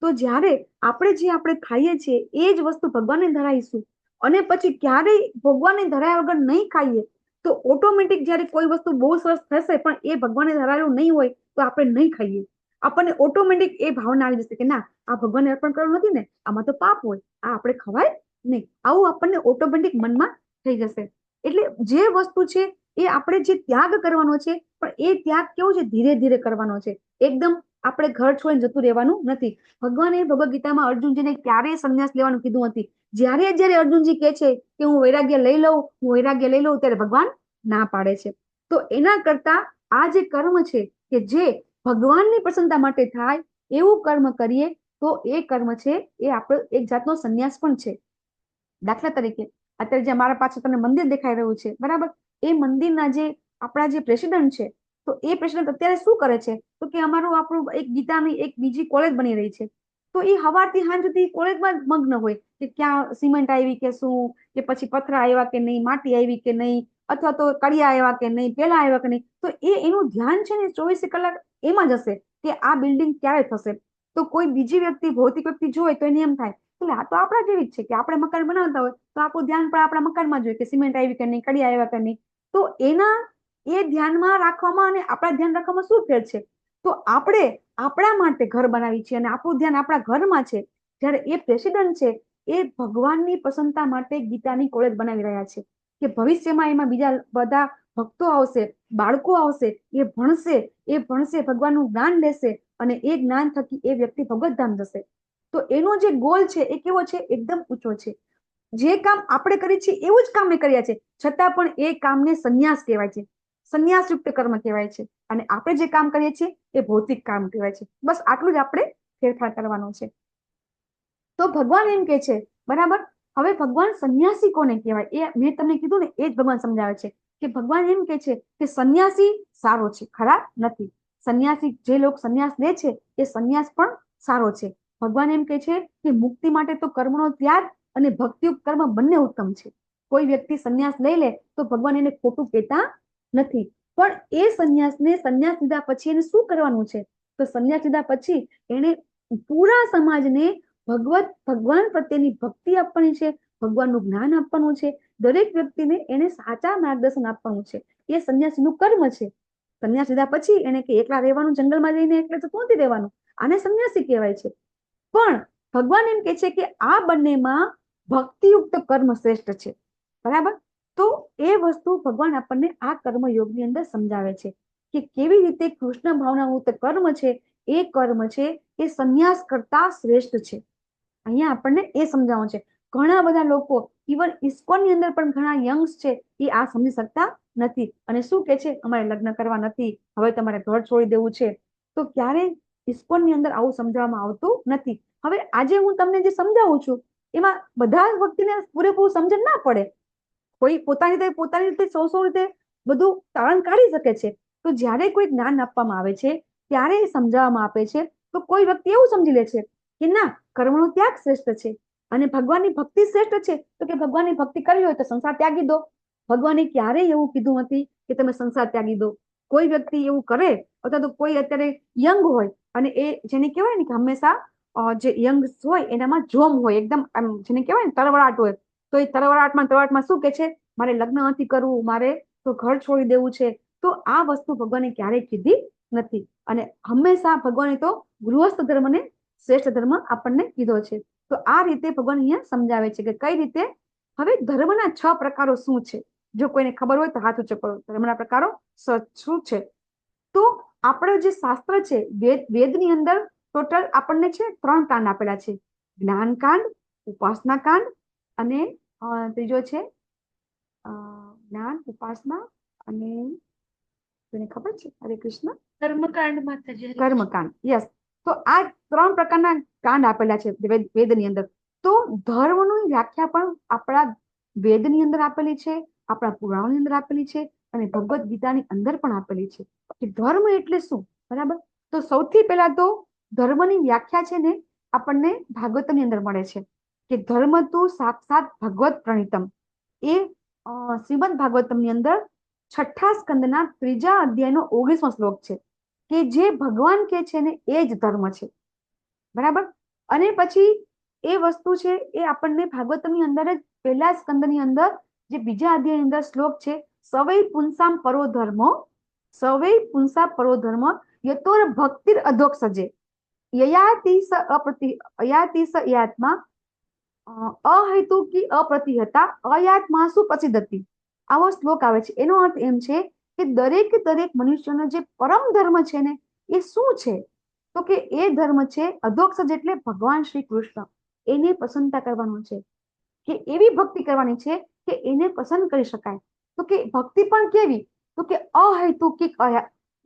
તો જ્યારે આપણે ખાઈએ છીએ એ જ વસ્તુ ભગવાનને ધરાવીશું અને પછી ક્યારેય ભગવાનને ધરાયા વગર નહીં ખાઈએ તો ઓટોમેટિક જ્યારે કોઈ વસ્તુ બહુ સરસ થશે પણ એ ભગવાનને ધરાયેલું નહીં હોય તો આપણે નહીં ખાઈએ. આપણને ઓટોમેટિક એ ભાવના આવી જશે કે ના, આ ભગવાનને અર્પણ કરવું નથી ને, આમાં તો પાપ હોય, આ આપણે ખવાય નહીં. આવું આપણને ઓટોમેટિક મનમાં થઈ જશે. એટલે જે વસ્તુ છે એ આપણે જે ત્યાગ કરવાનો છે, પણ એ ત્યાગ કેવું છે, ધીરે ધીરે કરવાનો છે. એકદમ આપણે ઘર છોડીને જતું રહેવાનું નથી. ભગવાને ભગવદ ગીતામાં અર્જુનજીને ક્યારેય સંન્યાસ લેવાનું કીધું નથી. જ્યારે અર્જુનજી કહે છે કે હું વૈરાગ્ય લઈ લઉં ત્યારે ભગવાન ના પાડે છે. તો એના કરતા આ જે કર્મ છે કે જે ભગવાનની પ્રસન્નતા માટે થાય એવું કર્મ કરીએ તો એ કર્મ છે એ આપણો એક જાતનો સંન્યાસ પણ છે. દાખલા તરીકે અત્યારે જે અમારા પાછળ તમને મંદિર દેખાઈ રહ્યું છે, બરાબર? એ મંદિરના જે આપણા જે પ્રેસિડેન્ટ છે, તો એ પ્રેસિડેન્ટ અત્યારે શું કરે છે? તો કે આપણું એક ગીતાની એક બીજી કોલેજ બની રહી છે. તો એ સવારથી સાંજ સુધી કોલેજમાં મગ્ન હોય કે ક્યાં સિમેન્ટ આવી કે શું, કે પછી પથરા આવ્યા કે નહીં, માટી આવી કે નહીં, અથવા તો કડિયા આવ્યા કે નહીં, પેલા આવ્યા કે નહીં. તો એનું ધ્યાન છે ને 24 કલાક એમાં જ હશે કે આ બિલ્ડિંગ ક્યારે થશે. તો કોઈ બીજી વ્યક્તિ, ભૌતિક વ્યક્તિ જોવે તો એને એમ થાય એટલે આ તો આપણા જેવી જ છે, કે આપણે મકાન બનાવતા હોય તો આપણું ધ્યાન પણ આપણા મકાનમાં જોઈએ કે સિમેન્ટ આવી કે નહીં, કડિયા આવ્યા કે નહીં. તો એ ધ્યાનમાં રાખવામાં અને આપણા ધ્યાન રાખવામાં શું ફેર છે? તો આપણે આપણા માટે ઘર બનાવી છે અને આપણું ધ્યાન આપણા ઘરમાં છે. જ્યારે એ પ્રેસિડેન્ટ છે એ ભગવાનની પ્રસન્નતા માટે ગીતાની કોલેજ બનાવી રહ્યા છે કે ભવિષ્યમાં એમાં બીજા બધા ભક્તો આવશે, બાળકો આવશે, એ ભણશે, ભગવાનનું જ્ઞાન લેશે અને એ જ્ઞાન થકી એ વ્યક્તિ ભગવદ્ધામ જશે. તો એનો જે ગોલ છે એ કેવો છે? એકદમ ઊંચો છે. જે કામ આપણે કરીએ છીએ એવું જ કામ એ કર્યા છે, છતાં પણ એ કામને સંન્યાસ કહેવાય છે, સંન્યાસયુક્ત કર્મ કહેવાય છે. અને આપણે જે કામ કરીએ છીએ એ ભૌતિક કામ કહેવાય છે. બસ આટલું જ આપણે ફેરફાર કરવાનો છે. તો ભગવાન એમ કે છે, બરાબર? હવે ભગવાન સંન્યાસી કોને કહેવાય એ મેં તમને કીધું ને, એ જ ભગવાન સમજાવે છે કે ભગવાન એમ કે છે કે સંન્યાસી સારો છે, ખરાબ નથી. સંન્યાસી જે લોકો સંન્યાસ લે છે એ સંન્યાસ પણ સારો છે. ભગવાન એમ કે છે કે મુક્તિ માટે તો કર્મનો ત્યાગ અને ભક્તિયુક્ત કર્મ બંને ઉત્તમ છે. કોઈ વ્યક્તિ સંન્યાસ લઈ લે તો ભગવાન એને ખોટું કહેતા નથી, પણ એ સંન્યાસ લીધા પછી એને શું કરવાનું છે? તો સંન્યાસ લીધા પછી એને પૂરા સમાજને ભગવાન પ્રત્યેની ભક્તિ આપવાની છે, ભગવાનનું જ્ઞાન આપવાનું છે. દરેક વ્યક્તિને એને સાચા માર્ગદર્શન આપવાનું છે. એ સંન્યાસીનું કર્મ છે. સંન્યાસ લીધા પછી એને કે એકલા રહેવાનું, જંગલમાં જઈને એકલા તો ક્યાંથી રહેવાનું, આને સંન્યાસી કહેવાય છે. પણ ભગવાન એમ કે છે કે આ બંનેમાં ભક્તિયુક્ત કર્મ શ્રેષ્ઠ છે, બરાબર? તો એ વસ્તુ ભગવાન આપણને આ કર્મયોગની અંદર સમજાવે છે કે કેવી રીતે કૃષ્ણ ભાવનાયુક્ત કર્મ છે એ કર્મ છે એ સંન્યાસ કરતા શ્રેષ્ઠ છે. અહીંયા આપણને એ સમજાવવાનું છે. ઘણા બધા લોકો ઇવન ઇસ્કોનની અંદર પણ ઘણા યંગ્સ છે એ આ સમજી શકતા નથી અને શું કે છે, અમારે લગ્ન કરવા નથી, હવે તમારે ઘર છોડી દેવું છે. તો ક્યારે ઇસ્કોનની અંદર આવું સમજાવવામાં આવતું નથી. હવે આજે હું તમને જે સમજાવું છું એમાં બધા વ્યક્તિને પૂરેપૂરું સમજણ ના પડે. કોઈ પોતાની રીતે સૌ રીતે બધું તારણ કાઢી શકે છે. તો જ્યારે કોઈ જ્ઞાન આપવામાં આવે છે ત્યારે એ સમજાવવામાં આપે છે તો કોઈ વ્યક્તિ એવું સમજી લે છે કે ના, કર્મનો ત્યાગ શ્રેષ્ઠ છે અને ભગવાનની ભક્તિ શ્રેષ્ઠ છે. તો કે ભગવાનની ભક્તિ કરવી હોય તો સંસાર ત્યાગી દો. ભગવાને ક્યારેય એવું કીધું નથી કે તમે સંસાર ત્યાગી દો. કોઈ વ્યક્તિ એવું કરે અથવા તો કોઈ અત્યારે યંગ હોય અને એ જેને કહેવાય ને કે હંમેશા જે યંગ હોય એનામાં જોમ હોય, એકદમ જેને કહેવાય ને તરવરાટ હોય, તો એ તરવરાટમાં શું કે છે, મારે લગ્ન નથી કરવું, મારે તો ઘર છોડી દેવું છે. તો આ વસ્તુ ભગવાને ક્યારેય કીધી નથી અને હંમેશા ભગવાને તો ગૃહસ્થ ધર્મને શ્રેષ્ઠ ધર્મ આપણને કીધો છે. તો આ રીતે ભગવાન અહીંયા સમજાવે છે કે કઈ રીતે. હવે ધર્મના 6 પ્રકારો શું છે, જો કોઈને ખબર હોય તો હાથ ઊંચો કરો. ધર્મના પ્રકારો શું છે? તો આપણો જે શાસ્ત્ર છે, વેદની અંદર ટોટલ આપણને છે 3 કાંડ આપેલા છે. જ્ઞાનકાંડ, ઉપાસના કાંડ અને ત્રીજો છે જ્ઞાન, ઉપાસના અને કોઈને ખબર છે? હરે કૃષ્ણ. કર્મકાંડ માતાજી. કર્મકાંડ. યસ. તો આ 3 પ્રકારના કાંડ આપેલા છે વેદની અંદર. તો ધર્મની વ્યાખ્યા પણ આપણા વેદની અંદર આપેલી છે, આપણા પુરાણોની અંદર આપેલી છે અને ભગવદ્ ગીતાની અંદર પણ આપેલી છે કે ધર્મ એટલે શું. બરાબર. તો સૌથી પહેલા તો ધર્મની વ્યાખ્યા છે ને આપણને ભાગવતની અંદર મળે છે કે ધર્મ તું સાક્ષાત ભગવત પ્રણીતમ. એ શ્રીમદ ભાગવતમની અંદર 6ઠા સ્કંદના 3જા અધ્યાયનો 19મો શ્લોક છે કે જે ભગવાન કે છે ને એ જ ધર્મ છે. બરાબર. અને પછી એ વસ્તુ છે એ આપણને ભાગવતમની અંદર જ પહેલા સ્કંદની અંદર જે બીજા અધ્યાયની અંદર શ્લોક છે, સવૈ પુંસામ પરો ધર્મો, સવૈ પુંસા પરો ધર્મ યતોર ભક્તિર અધોક્ષજે યયાતિ સ યાત્મા અહેતુકી અપ્રતિહતા અયાત્મા સુ પ્રસિદ્ધતિ. આવો શ્લોક આવે છે. એનો અર્થ એમ છે કે દરેક મનુષ્યનો જે પરમ ધર્મ છે ને એ શું છે? તો કે એ ધર્મ છે અધોક્ષજ એટલે ભગવાન શ્રી કૃષ્ણ. એને પસંદતા કરવાનો છે કે એવી ભક્તિ કરવાની છે કે એને પસંદ કરી શકાય. તો કે ભક્તિ પણ કેવી? તો કે અહેતુકિક,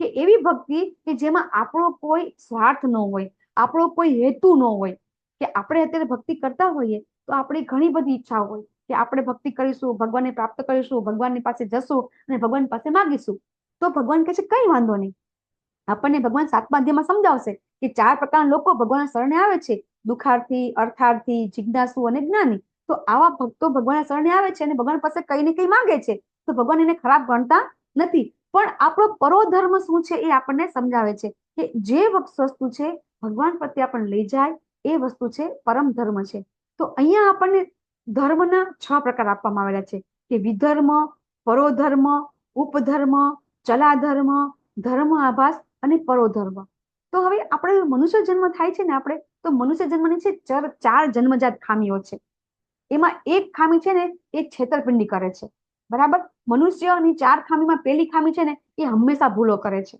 કે એવી ભક્તિ કે જેમાં આપણો કોઈ સ્વાર્થ ન હોય, આપણો કોઈ હેતુ ન હોય. કે આપણે અત્યારે ભક્તિ કરતા હોઈએ તો આપણી ઘણી બધી ઈચ્છા હોય કે આપણે ભક્તિ કરીશું, ભગવાનને પ્રાપ્ત કરીશું, ભગવાનની પાસે જશું અને ભગવાન પાસે માગીશું. તો ભગવાન કહે છે કઈ વાંધો નહીં, આપણને ભગવાન 7મા અધ્યાયમાં સમજાવશે કે 4 પ્રકારના લોકો ભગવાનના શરણે આવે છે, દુઃખાર્થી, અર્થાર્થી, જિજ્ઞાસુ અને જ્ઞાની. તો આવા ભક્તો ભગવાનના શરણે આવે છે અને ભગવાન પાસે કઈ ને કઈ માંગે છે. તો ભગવાન એને ખરાબ ગણતા નથી. પણ આપણો પરોધર્મ શું છે એ આપણને સમજાવે છે કે જે વસ્તુ છે ભગવાન પ્રત્યે આપણને લઈ જાય એ વસ્તુ છે પરમ ધર્મ છે. તો અહીંયા આપણને ધર્મના 6 પ્રકાર આપવામાં આવેલા છે કે વિધર્મ, પરોધર્મ, ઉપધર્મ, ચલાધર્મ, ધર્મ આભાસ અને પરોધર્મ. તો હવે આપણે મનુષ્ય જન્મ થાય છે ને આપણે, તો મનુષ્ય જન્મની છે 4 જન્મજાત ખામીઓ છે. એમાં એક ખામી છે ને એ છેતરપિંડી કરે છે. બરાબર. મનુષ્યની 4 ખામીમાં પહેલી ખામી છે ને એ હંમેશા ભૂલો કરે છે,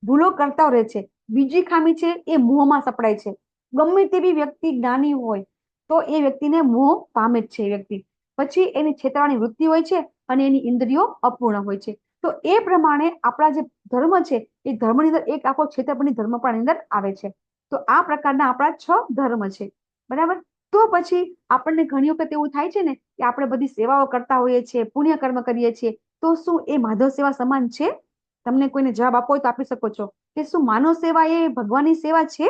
ભૂલો કરતા રહે છે. બીજી ખામી છે એ મોહમાં સપડાય છે. ગમે તેવી વ્યક્તિ જ્ઞાની હોય તો એ વ્યક્તિને મોહ પામે જ છે એ વ્યક્તિ. પછી એની છેતરવાની વૃત્તિ હોય છે અને એની ઇન્દ્રિયો અપૂર્ણ હોય છે. તો એ પ્રમાણે આપણા જે ધર્મ છે એ ધર્મની અંદર એક આપણો છેતરપિંડી ધર્મ પણ અંદર આવે છે. તો આ પ્રકારના આપણા 6 ધર્મ છે. બરાબર. તો પછી આપણને ઘણી વખત એવું થાય છે ને કે આપણે બધી સેવાઓ કરતા હોઈએ છીએ, પુણ્ય કર્મ કરીએ છીએ, તો શું એ માધવ સેવા સમાન છે? તમને કોઈને જવાબ આપવો હોય તો આપી શકો છો કે શું માનવ સેવા એ ભગવાનની સેવા છે?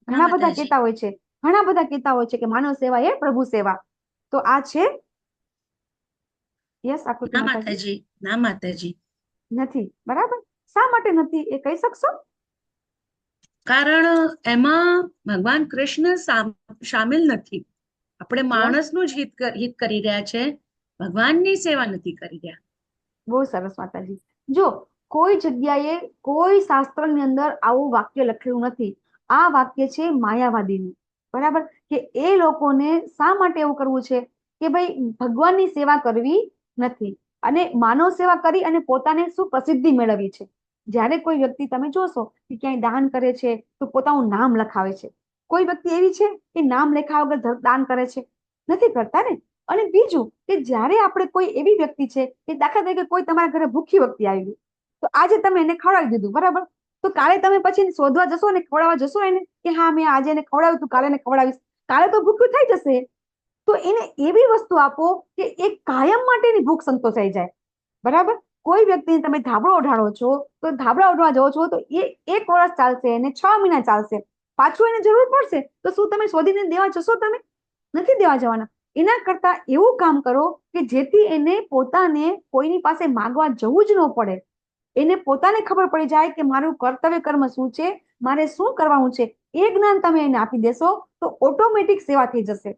ઘણા બધા કહેતા હોય છે, કે માનવ સેવા એ પ્રભુ સેવા. તો આ છે? યસ આકૃતિ માતાજી. ના માતાજી. નથી. બરાબર. શા માટે નથી એ કહી શકશો? કારણ એમાં ભગવાન કૃષ્ણ સામેલ નથી. આપણે માણસનું જ હિત કરી રહ્યા છે, ભગવાનની સેવા નથી કરી રહ્યા. બહુ સરસ માતાજી. જો કોઈ જગ્યાએ કોઈ શાસ્ત્રની અંદર આવું વાક્ય લખેલું નથી. આ વાક્ય છે માયાવાદીનું. બરાબર. કે એ લોકોને શા માટે એવું કરવું છે કે ભાઈ ભગવાનની સેવા કરવી નથી અને માનવ સેવા કરી અને પોતાને શું પ્રસિદ્ધિ મેળવવી છે. જ્યારે કોઈ વ્યક્તિ તમે જોશો કે ક્યાંય દાન કરે છે તો પોતાનું નામ લખાવે છે. કોઈ વ્યક્તિ એવી છે કે નામ લખાવ્યા વગર દાન કરે છે? નથી કરતા ને. અને બીજું કે જ્યારે આપણે કોઈ એવી વ્યક્તિ છે કે દાખલા તરીકે કોઈ તમારા ઘરે ભૂખી વ્યક્તિ આવી ગઈ, તો આજે તમે એને ખવડાવી દીધું, બરાબર, તો કાલે તમે પછી શોધવા જશો ને ખવડાવવા જશો એને કે હા મેં આજે એને ખવડાવ્યું તું, કાલે એને ખવડાવીશ, કાલે તો ભૂખ્યું થઈ જશે. તો એને એવી વસ્તુ આપો કે એ કાયમ માટેની ભૂખ સંતોષાઈ જાય, બરાબર. કોઈ વ્યક્તિને તમે ધાબળો ઓઢાડો છો તો ધાબળા ઓઢવા જાઓ છો તો એ 1 વર્ષ ચાલશે, એને 6 મહિના ચાલશે, પાછું એને જરૂર પડશે તો શું તમે શોધીને દેવા જશો? તમે નથી દેવા જવાના. એના કરતા એવું કામ કરો કે જેથી એને પોતાને કોઈની પાસે માંગવા જવું જ ન પડે. એને પોતાને ખબર પડી જાય કે મારું કર્તવ્ય કર્મ શું છે, મારે શું કરવાનું છે. એ જ્ઞાન તમે એને આપી દેશો તો ઓટોમેટિક સેવા થઈ જશે.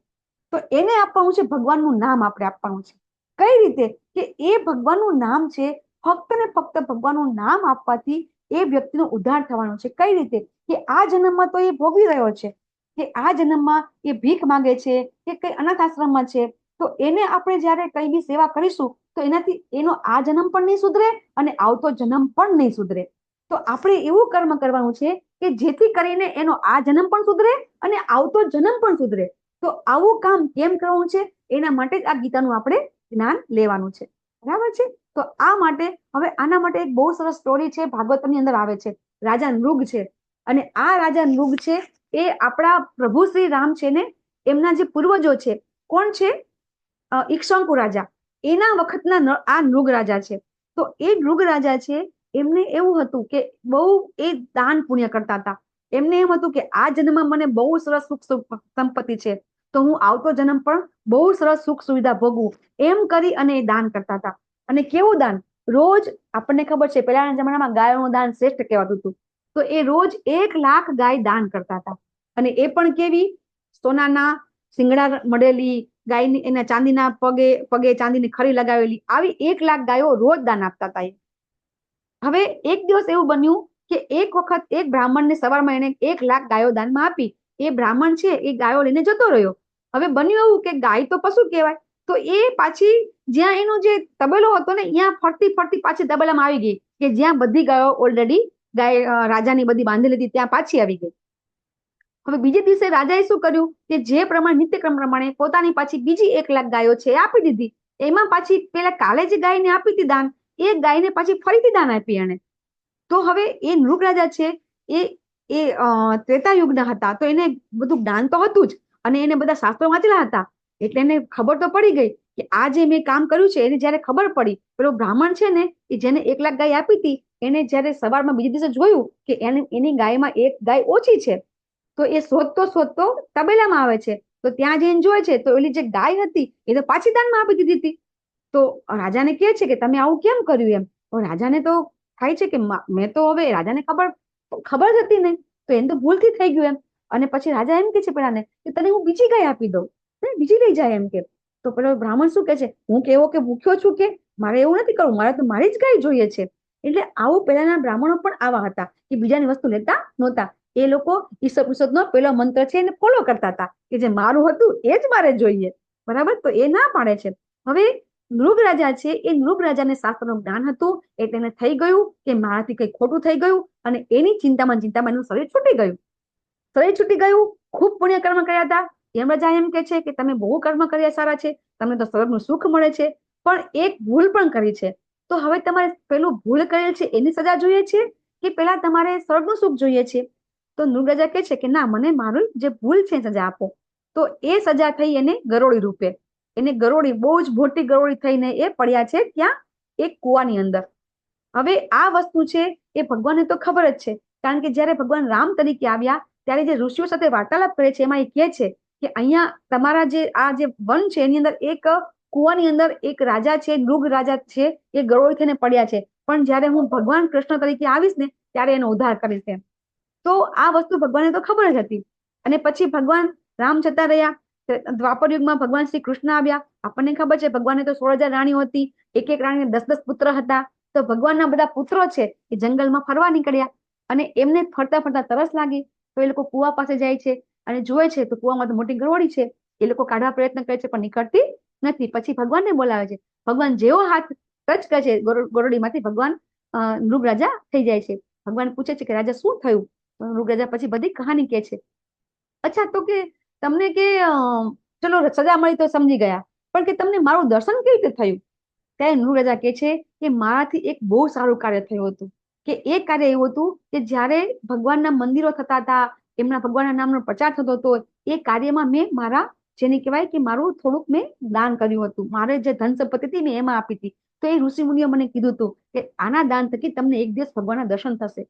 તો એને આપવાનું છે ભગવાનનું નામ, આપણે આપવાનું છે. કઈ રીતે? કે એ ભગવાનનું નામ છે, ફક્ત ને ફક્ત ભગવાનનું નામ આપવાથી એ વ્યક્તિનો ઉદ્ધાર થવાનો છે. કઈ રીતે? કે આ જન્મમાં તો એ ભોગવી રહ્યો છે, કે આ જન્મમાં એ ભીખ માંગે છે કે કઈ અનાથ આશ્રમમાં છે, તો એને આપણે જ્યારે કઈ બી સેવા કરીશું તો એનાથી એનો આ જન્મ પણ નહીં સુધરે અને આવતો જન્મ પણ નહીં સુધરે. તો આપણે એવું કર્મ કરવાનું છે કે જેથી કરીને એનો આ જન્મ પણ સુધરે અને આવતો જન્મ પણ સુધરે. તો આવું કામ કેમ કરવું છે એના માટે જ આ ગીતાનું આપણે જ્ઞાન લેવાનું છે, બરાબર છે. તો આ માટે હવે આના માટે એક બહુ સરસ સ્ટોરી છે, ભાગવતની અંદર આવે છે. રાજા નૃગ છે, અને આ રાજા નૃગ છે એ આપણા પ્રભુ શ્રી રામ છે ને એમના જે પૂર્વજો છે, કોણ છે? ઈક્ષ્વાકુ રાજા, એના વખતના આ નૃગ રાજા છે. તો એ નૃગ રાજા છે, એમને એવું હતું કે બહુ એ દાન પુણ્ય કરતા હતા. એમને એમ હતું કે આ જન્મમાં મને બહુ સરસ સુખ સંપત્તિ છે, તો હું આવતો જન્મ પણ બહુ સરસ સુખ સુવિધા ભોગવું, એમ કરી અને એ દાન કરતા હતા. અને કેવું દાન? રોજ આપણને ખબર છે પહેલાના જમાનામાં ગાયોનું દાન શ્રેષ્ઠ કહેવાતું હતું, તો એ રોજ 1 લાખ ગાય દાન કરતા હતા. અને એ પણ કેવી? સોનાના શિંગડા મઢેલી ગાયની, એના ચાંદીના પગે ચાંદીની ખરી લગાવેલી, આવી 1 લાખ ગાયો રોજ દાન આપતા હતા. હવે એક દિવસ એવું બન્યું કે એક વખત એક બ્રાહ્મણને સવારમાં એને 1 લાખ ગાયો દાનમાં આપી. એ બ્રાહ્મણ છે એ ગાયો લઈને જતો રહ્યો. હવે બન્યું એવું કે ગાય તો પશુ કહેવાય, તો એ પાછી જ્યાં એનો જે તબેલો હતો ને ત્યાં ફરતી ફરતી પાછી તબેલામાં આવી ગઈ, કે જ્યાં બધી ગાયો ઓલરેડી ગાય રાજાની બધી બાંધેલી હતી ત્યાં પાછી આવી ગઈ. હવે બીજે દિવસે રાજાએ શું કર્યું કે જે પ્રમાણે નિત્યક્રમ પ્રમાણે પોતાની પાછી બીજી 1 લાખ ગાયો છે એ આપી દીધી. એમાં પાછી પેલા કાલે જે ગાયને આપી હતી દાન, એ ગાયને પાછી ફરીથી દાન આપી એને. તો હવે એ નૃગ રાજા છે એ ત્રેતાયુગના હતા, તો એને બધું જ્ઞાન તો હતું જ, અને એને બધા શાસ્ત્રો વાંચેલા હતા, એટલે એને ખબર તો પડી ગઈ કે આ જે મેં કામ કર્યું છે. એને જયારે ખબર પડી, પેલો બ્રાહ્મણ છે ને એ જેને 1 લાખ ગાય આપી હતી, એને જયારે સવારમાં બીજે દિવસે જોયું કે એની ગાયમાં 1 ગાય ઓછી છે, તો એ શોધતો તબેલામાં આવે છે. તો ત્યાં જઈને જોયે છે તો ઓલી જે ગાય હતી એ તો પાછી દાનમાં આપી દીધી હતી. તો રાજાને કહે છે કે તમે આવું કેમ કર્યું એમ. તો રાજાને તો થાય છે કે મેં તો, હવે રાજાને ખબર જ હતી નહીં, તો એને તો ભૂલથી થઈ ગયું એમ. અને પછી રાજા એમ કે છે પેલાને કે તને હું બીજી ગાય આપી દઉં, બીજી લઈ જાય એમ કે. તો પેલો બ્રાહ્મણ શું કે છે, હું કેવો કે ભૂખ્યો છું કે મારે એવું નથી કરવું, મારે તો મારી જ ગાય જોઈએ છે. એટલે આવું પહેલાના બ્રાહ્મણો પણ આવા હતા કે બીજાની વસ્તુ લેતા નહોતા. એ લોકો ઈસપનો પેલો મંત્ર છે એને ફોલો કરતા હતા કે જે મારું હતું એ જ મારે જોઈએ, બરાબર. તો એ ના પાડે છે. હવે નૃગ રાજા છે, એ નૃગ રાજાને શાસ્ત્રનું જ્ઞાન હતું, એટલે એને થઈ ગયું કે મારાથી કઈ ખોટું થઈ ગયું, અને એની ચિંતામાં એનું શરીર છૂટી ગયું. શરીર છૂટી ગયું, ખૂબ પુણ્ય કર્મ કર્યા હતા. યમરાજા એમ કે છે કે તમે બહુ કર્મ કર્યા સારા છે, તમને તો સ્વર્ગનું સુખ મળે છે, પણ એક ભૂલ પણ કરી છે. તો હવે તમારે પેલું ભૂલ કરેલ છે એની સજા જોઈએ છે કે પેલા તમારે સ્વર્ગનું સુખ જોઈએ છે? તો નૃગ રાજા કહે છે કે ના, મને મારું જે ભૂલ છે સજા આપો. તો એ સજા થઈ એને ગરોળી રૂપે. એને ગરોળી, બહુ જ મોટી ગરોળી થઈને એ પડ્યા છે ત્યાં એક કુવાની અંદર. હવે આ વસ્તુ છે એ ભગવાનને તો ખબર જ છે, કારણ કે જયારે ભગવાન રામ તરીકે આવ્યા ત્યારે જે ઋષિઓ સાથે વાર્તાલાપ કરે છે એમાં એ કહે છે કે અહીંયા તમારા જે આ જે વન છે એની અંદર એક કુવાની અંદર એક રાજા છે, નૃગ રાજા છે, એ ગરોળી થઈને પડ્યા છે, પણ જયારે હું ભગવાન કૃષ્ણ તરીકે આવીશ ને ત્યારે એનો ઉદ્ધાર કરીશ એમ. તો આ વસ્તુ ભગવાનને તો ખબર જ હતી. અને પછી ભગવાન રામ જતા રહ્યા, દ્વાપર યુગમાં ભગવાન શ્રી કૃષ્ણ આવ્યા. આપણને ખબર છે ભગવાને તો 16,000 રાણીઓ હતી, એક રાણીને 10 પુત્ર હતા. તો ભગવાનના બધા પુત્રો છે એ જંગલમાં ફરવા નીકળ્યા, અને એમને ફરતા ફરતા તરસ લાગી, તો એ લોકો કુવા પાસે જાય છે અને જોવે છે તો કુવામાં તો મોટી ગરોળી છે. એ લોકો કાઢવા પ્રયત્ન કરે છે પણ નીકળતી નથી. પછી ભગવાનને બોલાવે છે. ભગવાન જેવો હાથ ટચ કરે છે ગરોળીમાંથી, ભગવાન નૃગ રાજા થઈ જાય છે. ભગવાન પૂછે છે કે રાજા શું થયું? નૃગ રાજા પછી બધી કહાની કહે છે. અચ્છા, તો કે તમને કે ચલો સજા મળી તો સમજી ગયા, પણ કે તમને મારું દર્શન કેવી રીતે થયું? ત્યારે નૃ રાજા કહે છે કે મારાથી એક બહુ સારું કાર્ય થયું હતું, કે એ કાર્ય એવું હતું કે જ્યારે ભગવાનના મંદિરો થતા હતા, એમના ભગવાનના નામનો પ્રચાર થતો હતો, એ કાર્યમાં મેં મારા જેને કહેવાય કે મારું થોડુંક મેં દાન કર્યું હતું, મારે જે ધન સંપત્તિ હતી મેં એમાં આપી હતી. તો એ ઋષિ મુનિઓ મને કીધું હતું કે આના દાન થકી તમને એક દિવસ ભગવાનના દર્શન થશે.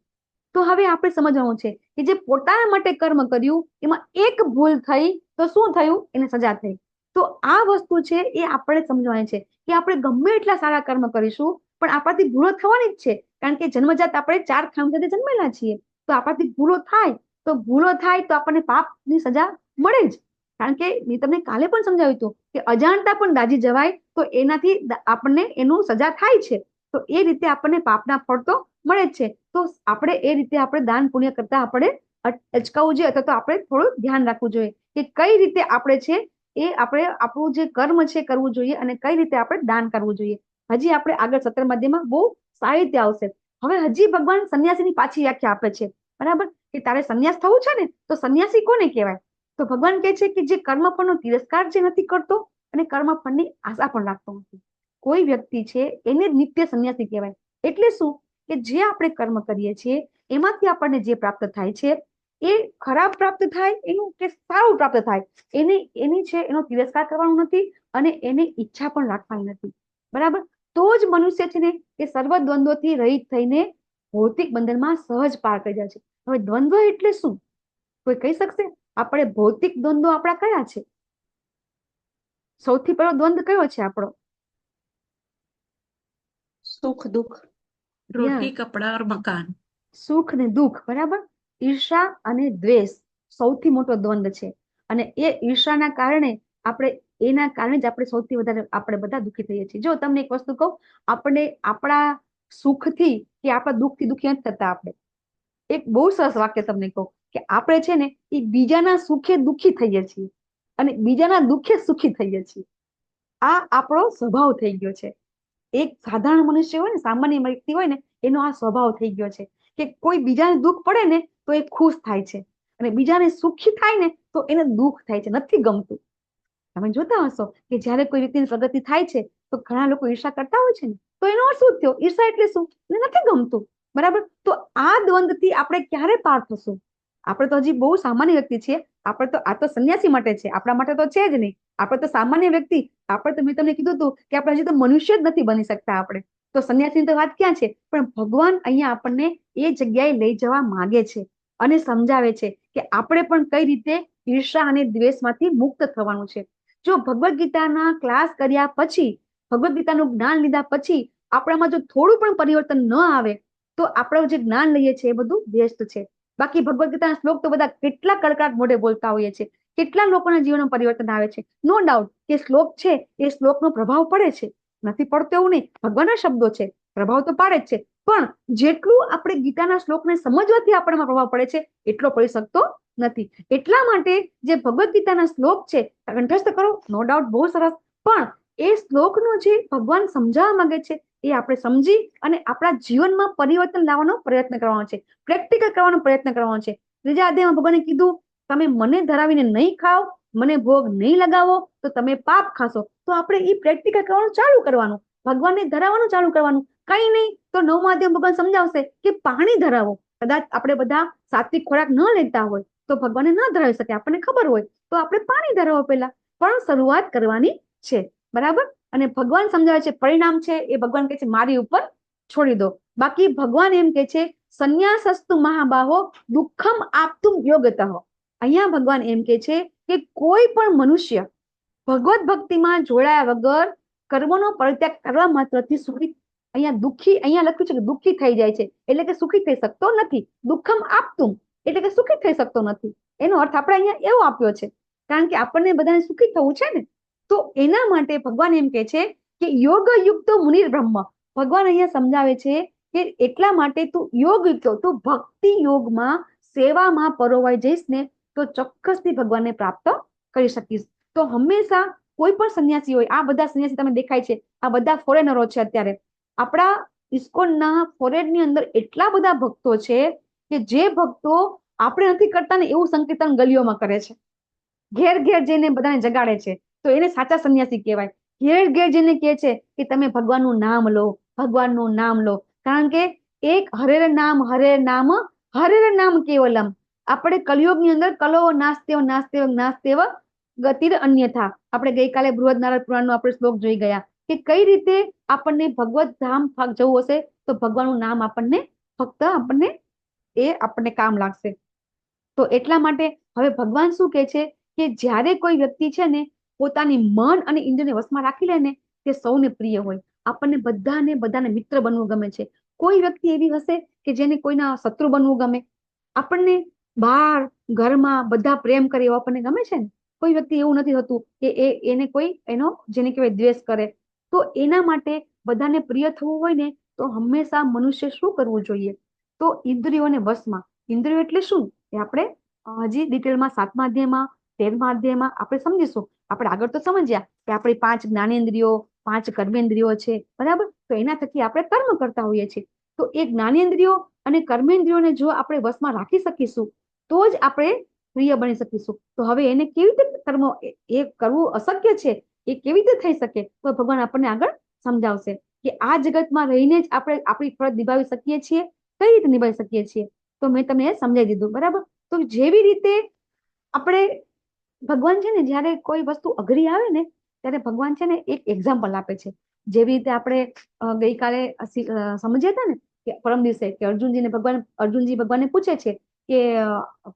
તો હવે આપણે સમજવાનું છે કે જે પોતાના માટે કર્મ કર્યું એમાં એક ભૂલ થઈ તો શું થયું? એને સજા થઈ. તો આ વસ્તુ છે એ આપણે સમજવાની છે કે આપણે ગમે એટલા સારા કર્મ કરીશું પણ આપણાથી ભૂલો થવાની જ છે, કારણ કે જન્મજાત આપણે 4 ખામ સાથે જન્મેલા છીએ. તો આપણાથી ભૂલો થાય તો આપણને પાપની સજા મળે જ. કારણ કે મેં તમને કાલે પણ સમજાવ્યું હતું કે અજાણતા પણ દાજી જવાય તો એનાથી આપણને એનું સજા થાય છે. તો એ રીતે આપણને પાપના ફળ તો મળે જ છે. તો આપણે એ રીતે આપણે દાન પુણ્ય કરતા આપણે અચકાવવું જોઈએ, અથવા તો આપણે થોડું ધ્યાન રાખવું જોઈએ કે કઈ રીતે આપણે છે એ આપણે આપણું જે કર્મ છે કરવું જોઈએ અને કઈ રીતે આપણે દાન કરવું જોઈએ. હજી આપણે આગળ 17મા અધ્યાયમાં બહુ સારી રીતે આવશે. હવે હજી ભગવાન સંન્યાસીની પાછી વ્યાખ્યા આપે છે, બરાબર, કે તારે સંન્યાસ થવું છે ને તો સંન્યાસી કોને કહેવાય? તો ભગવાન કહે છે કે જે કર્મફળનો તિરસ્કાર જે નથી કરતો અને કર્મફળની આશા પણ રાખતો નથી, કોઈ વ્યક્તિ છે એને નિત્ય સંન્યાસી કહેવાય. એટલે શું? કે જે આપણે કર્મ કરીએ છીએ એમાંથી આપણને જે પ્રાપ્ત થાય છે એ ખરાબ પ્રાપ્ત થાય એનું કે સારું પ્રાપ્ત થાય એની છે એનો તિરસ્કાર કરવાનો નથી અને એની ઈચ્છા પણ રાખવાની નથી, બરાબર. તો જ મનુષ્ય છે ને એ સર્વ દ્વંદ્વોથી રહિત થઈને ભૌતિક બંધનમાં સહજ પાર કરી જાય છે. હવે દ્વંદ્વ એટલે શું? કોઈ કહી શકશે? આપણે ભૌતિક દ્વંદ્વો આપણા કયા છે? સૌથી પહેલો દ્વંદ્વ કયો છે આપણો? સુખ દુઃખ, રોટી કપડા और મકાન. સુખ ને દુઃખ, બરાબર. ઈર્ષા અને દ્વેષ સૌથી મોટો દ્વંદ્વ છે. અને એ ઈર્ષાના કારણે એના કારણે જ આપણે સૌથી વધારે આપણે બધા દુઃખી થઈએ છીએ. જો તમને એક વસ્તુ કહું, આપણે આપણા સુખથી કે આપણા દુઃખથી દુઃખી નથી થતા. આપણે એક બહુ સરસ વાક્ય તમને કહું કે આપણે છે ને એ બીજાના સુખે દુઃખી થઈએ છીએ અને બીજાના દુઃખે સુખી થઈએ છીએ. આ આપણો સ્વભાવ થઈ ગયો છે. એક સાધારણ મનુષ્ય હોય ને, સામાન્ય વ્યક્તિ હોય ને, એનો આ સ્વભાવ થઈ ગયો છે કે કોઈ બીજાને દુઃખ પડે ને તો એ ખુશ થાય છે અને બીજાને સુખી થાય ને તો એને દુઃખ થાય છે, નથી ગમતું. તમે જોતા હશો કે જ્યારે કોઈ વ્યક્તિની પ્રગતિ થાય છે તો ઘણા લોકો ઈર્ષા કરતા હોય છે ને, તો એનો અર્થ શું થયો? ઈર્ષા એટલે શું? એને નથી ગમતું, બરાબર. તો આ દ્વંદ્વથી આપણે ક્યારે પાર થશું? આપણે તો હજી બહુ સામાન્ય વ્યક્તિ છીએ. આપણે તો આ તો સંન્યાસી માટે છે, આપણા માટે તો છે જ નહીં. આપણે તો સામાન્ય વ્યક્તિ. આપણે તો મેં તમને કીધું હતું કે આપણે હજી તો મનુષ્ય જ નથી બની શકતા. આપણે તો સંન્યાસીની તો વાત ક્યાં છે? પણ ભગવાન અહીંયા આપણને એ જગ્યાએ લઈ જવા માંગે છે અને સમજાવે છે કે આપણે પણ કઈ રીતે ઈર્ષા અને દ્વેષમાંથી મુક્ત થવાનું છે. જો ભગવદ્ ગીતાના ક્લાસ કર્યા પછી, ભગવદ્ ગીતાનું જ્ઞાન લીધા પછી આપણામાં જો થોડું પણ પરિવર્તન ન આવે તો આપણે જે જ્ઞાન લઈએ છીએ એ બધું વેસ્ટ છે. બાકી ભગવદ્ ગીતાના શ્લોક તો બધા કેટલા કડકાટ મોઢે બોલતા હોઈએ છે, કેટલા લોકોના જીવનમાં પરિવર્તન આવે છે. નો ડાઉટ કે શ્લોક છે એ શ્લોકનો પ્રભાવ પડે છે, નથી પડતો એવું નહીં. ભગવાનના શબ્દો છે, પ્રભાવ તો પાડે જ છે, પણ જેટલું આપણે ગીતાના શ્લોકને સમજવાથી આપણમાં પ્રભાવ પડે છે એટલો પડી શકતો નથી. એટલા માટે જે ભગવદ્ ગીતાના શ્લોક છે કંઠસ્થ કરો, નો ડાઉટ બહુ સરસ, પણ એ શ્લોકનો જે ભગવાન સમજાવવા માંગે છે એ આપણે સમજી અને આપણા જીવનમાં પરિવર્તન લાવવાનો પ્રયત્ન કરવાનો છે, પ્રેક્ટિકલ કરવાનો પ્રયત્ન કરવાનો છે. ત્રીજા અધ્યાયમાં ભગવાને કીધું, તમે મને ધરાવીને નહીં ખાઓ, મને ભોગ નહીં લગાવો તો તમે પાપ ખાશો. તો આપણે એ પ્રેક્ટિકલ કરવાનું ચાલુ કરવાનું, ભગવાનને ધરાવવાનું ચાલુ કરવાનું. કઈ નહીં તો 9મા અધ્યાય ભગવાન સમજાવશે કે પાણી ધરાવો. કદાચ આપણે બધા સાત્વિક ખોરાક ન લેતા હોય તો ભગવાનને ન ધરાવી શકે, આપણને ખબર હોય તો આપણે પાણી ધરાવો પહેલા, પણ શરૂઆત કરવાની છે, બરાબર. અને ભગવાન સમજાવે છે પરિણામ છે એ ભગવાન કહે છે મારી ઉપર છોડી દો. બાકી ભગવાન એમ કે છે સંન્યાસસ્તુ મહાબાહો દુઃખમ આપતું યોગતઃ. અહીંયા ભગવાન એમ કે છે કે કોઈ પણ મનુષ્ય ભગવત ભક્તિમાં જોડાયા વગર કર્મનો પરિત્યાગ કરવા માત્રથી સુખી, અહીંયા દુઃખી, અહીંયા લખ્યું છે કે દુઃખી થઈ જાય છે, એટલે કે સુખી થઈ શકતો નથી. દુઃખમ આપતું એટલે કે સુખી થઈ શકતો નથી. એનો અર્થ આપણે અહીંયા એવો આપ્યો છે, કારણ કે આપણને બધાને સુખી થવું છે ને. તો એના માટે ભગવાન એમ કે છે કે યોગ યુક્તો મુનિર બ્રહ્મ. ભગવાન અહીંયા સમજાવે છે કે એટલા માટે તું યોગ યુક્તો, તું ભક્તિ યોગમાં સેવામાં પરોવાઈ જઈશ ને તો ચોક્કસથી ભગવાનને પ્રાપ્ત કરી શકીશ. તો હંમેશા કોઈ પણ સંન્યાસી હોય, આ બધા સંન્યાસી તમે દેખાય છે, આ બધા ફોરેનરો છે. અત્યારે આપણા ઇસ્કોનના ફોરેનની અંદર એટલા બધા ભક્તો છે કે જે ભક્તો આપણે નથી કરતા ને એવું સંકીર્તન ગલીઓમાં કરે છે. ઘેર ઘેર જઈને બધાને જગાડે છે, તો એને સાચા સંન્યાસી કહેવાય. ઘેર ઘેર જઈને કહે છે કે તમે ભગવાનનું નામ લો, ભગવાનનું નામ લો. કારણ કે એક હરેર નામ કેવલમ. આપણે કલયુગની અંદર કલો નાસ્તેવ ગતિર અન્યથા. આપણે ગઈકાલે બૃહદ નારદ પુરાણનો આપણે શ્લોક જોઈ ગયા કે કઈ રીતે આપણને ભગવત ધામ જવું હશે તો ભગવાનનું નામ આપણને કામ લાગશે. તો એટલા માટે હવે ભગવાન શું કહે છે કે જ્યારે કોઈ વ્યક્તિ છે ને પોતાની મન અને ઇન્દ્રિયને વશમાં રાખી લે ને તે સૌને પ્રિય હોય. આપણને બધાને મિત્ર બનવું ગમે છે. કોઈ વ્યક્તિ એવી હશે કે જેને કોઈના શત્રુ બનવું ગમે? આપણને બહાર ઘરમાં બધા પ્રેમ કરે એવું આપણને ગમે છે ને? કોઈ વ્યક્તિ એવું નથી હોતું કે એને કોઈ જેને કહેવાય દ્વેષ કરે. તો એના માટે બધાને પ્રિય થવું હોય ને તો હંમેશા મનુષ્ય શું કરવું જોઈએ? તો ઇન્દ્રિયોને વશમાં. ઇન્દ્રિયો એટલે શું એ આપણે હજી ડિટેલમાં 7મા અધ્યાયમાં 13મા અધ્યાયમાં આપણે સમજીશું. આપણે આગળ તો સમજ્યા કે આપણી 5 જ્ઞાનેન્દ્રિયો, 5 કર્મેન્દ્રિયો છે, બરાબર? તો એના થકી આપણે કર્મ કરતા હોઈએ છીએ. તો એ જ્ઞાનેન્દ્રિયો અને કર્મેન્દ્રિયોને જો આપણે વશમાં રાખી શકીશું તો જ આપણે પ્રિય બની શકીશું. તો હવે એને કેવી રીતે એ કરવું અશક્ય છે, એ કેવી રીતે થઈ શકે? તો ભગવાન આપણને આગળ સમજાવશે કે આ જગતમાં રહીને જ આપણે આપણી ફરજ નિભાવી શકીએ છીએ. કઈ રીતે નિભાવી શકીએ છીએ? તો મેં તમને સમજાવી દીધું, બરાબર? તો જેવી રીતે આપણે ભગવાન છે ને જ્યારે કોઈ વસ્તુ અઘરી આવે ને ત્યારે ભગવાન છે ને એક એક્ઝામ્પલ આપે છે. જેવી રીતે આપણે ગઈકાલે સમજ્યા હતા ને કે પરમ દિવસે કે અર્જુનજી ભગવાનને પૂછે છે કે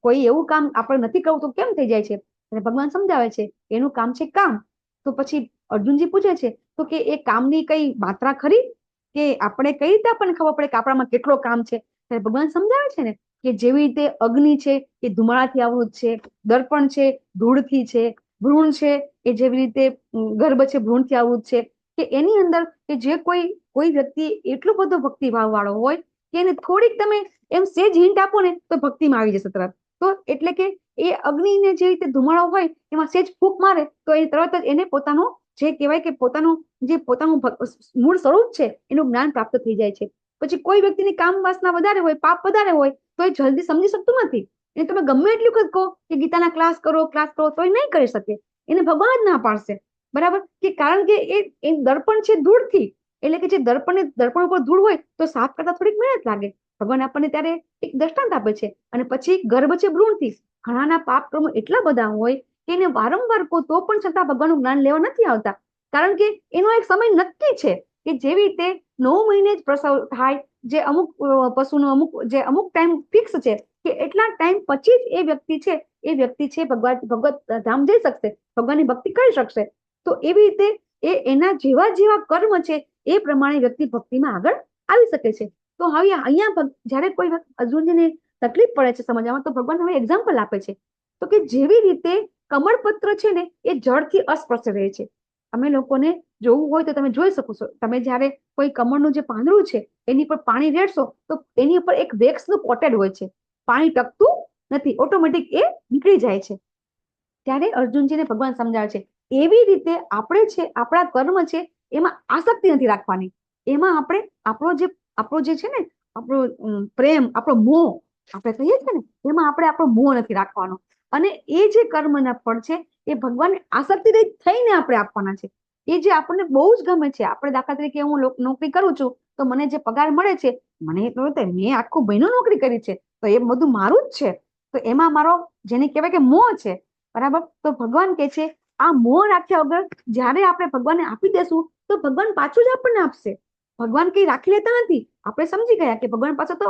કોઈ એવું કામ આપણે નથી કરવું તો કેમ થઈ જાય છે? અને ભગવાન સમજાવે છે એનું કામ છે કામ. તો પછી અર્જુનજી પૂછે છે તો કે એ કામની કઈ માત્રા ખરી કે આપણે કઈ રીતે આપણને ખબર પડે કે આપણામાં કેટલો કામ છે? ત્યારે ભગવાન સમજાવે છે ને કે જેવી રીતે અગ્નિ છે એ ધુમાડાથી આવૃત છે, દર્પણ છે ધૂળથી છે, ભ્રૂણ છે એ જેવી રીતે ગર્ભ છે ભ્રૂણથી આવૃત છે, કે એની અંદર કે જે કોઈ વ્યક્તિ એટલો બધો ભક્તિભાવ વાળો હોય કે એને થોડીક તમે એમ સેજ હિન્ટ આપો ને તો ભક્તિમાં આવી જશે તરત. તો એટલે કે એ અગ્નિને જે રીતે ધુમાડો હોય એમાં સેજ ફૂંક મારે તો એ તરત જ એને પોતાનું જે કહેવાય કે પોતાનું મૂળ સ્વરૂપ છે એનું જ્ઞાન પ્રાપ્ત થઈ જાય છે. પછી કોઈ વ્યક્તિની કામ વાસના વધારે હોય, પાપ વધારે હોય તો એ જલ્દી સમજી શકતું નથી. એને તમે ગમે એટલું કહો કે ગીતાના ક્લાસ કરો તો એ નહીં કરી શકે. એને ભગવાન જ ના પાડશે, બરાબર? કે કારણ કે એ દર્પણ છે ધૂળથી, એટલે કે જે દર્પણ ઉપર ધૂળ હોય તો સાફ કરતા થોડીક મહેનત લાગે. ભગવાન આપણને ત્યારે એક દ્રષ્ટાંત આપે છે. અને પછી ગર્ભ છે ભ્રૂણથી. ઘણાના પાપ કર્મો એટલા બધા હોય કે એને વારંવાર કહો તો પણ છતાં ભગવાનનું જ્ઞાન લેવા નથી આવતા. કારણ કે એનો એક સમય નક્કી છે કે જેવી રીતે 9 મહિને જ પ્રસવ થાય, જે અમુક પશુનો અમુક ટાઈમ ફિક્સ છે કે એટલા ટાઈમ પછી જ એ વ્યક્તિ છે ભગવત ધામ જઈ શકશે, ભગવાનની ભક્તિ કરી શકશે. તો એવી રીતે એના જેવા કર્મ છે એ પ્રમાણે વ્યક્તિ ભક્તિમાં આગળ આવી શકે છે. તો હવે અહીંયા જ્યારે કોઈ અર્જુનજીને તકલીફ પડે છે સમજવામાં તો ભગવાન હવે એક્ઝામ્પલ આપે છે. તો કે જેવી રીતે કમળપત્ર છે ને એ જળથી અસ્પર્શ રહે છે. અમે લોકોને જોવું હોય તો તમે જોઈ શકો છો. તમે જ્યારે કોઈ કમળનું જે પાંદડું છે એની પર પાણી રેડશો તો એની ઉપર એક વેક્સનું કોટેડ હોય છે. પાણી ટકતું નથી, ઓટોમેટિક એ નીકળી જાય છે. ત્યારે અર્જુનજીને ભગવાન સમજાવે છે એવી રીતે આપણે છે આપણા કર્મ છે એમાં આસક્તિ નથી રાખવાની. એમાં આપણો જે છે ને આપણો પ્રેમ, આપણો મોહ આપણે કહીએ છીએ ને એમાં આપણો મોહ નથી રાખવાનો. અને એ જે કર્મના ફળ છે એ ભગવાનને આસક્તિ થઈને આપણે આપવાના છે. એ જે આપણને બહુ જ ગમે છે. આપણે દાખલા તરીકે હું નોકરી કરું છું તો મને જે પગાર મળે છે મેં આખું મહિનો નોકરી કરી છે તો એ બધું મારું જ છે. તો એમાં મારો જેને કહેવાય કે મોહ છે, બરાબર? તો ભગવાન કહે છે આ મોહ રાખ્યા વગર જ્યારે આપણે ભગવાનને આપી દેશું તો ભગવાન પાછું જ આપણને આપશે. ભગવાન કઈ રાખી લેતા નથી. આપણે સમજી ગયા કે ભગવાન પાસે તો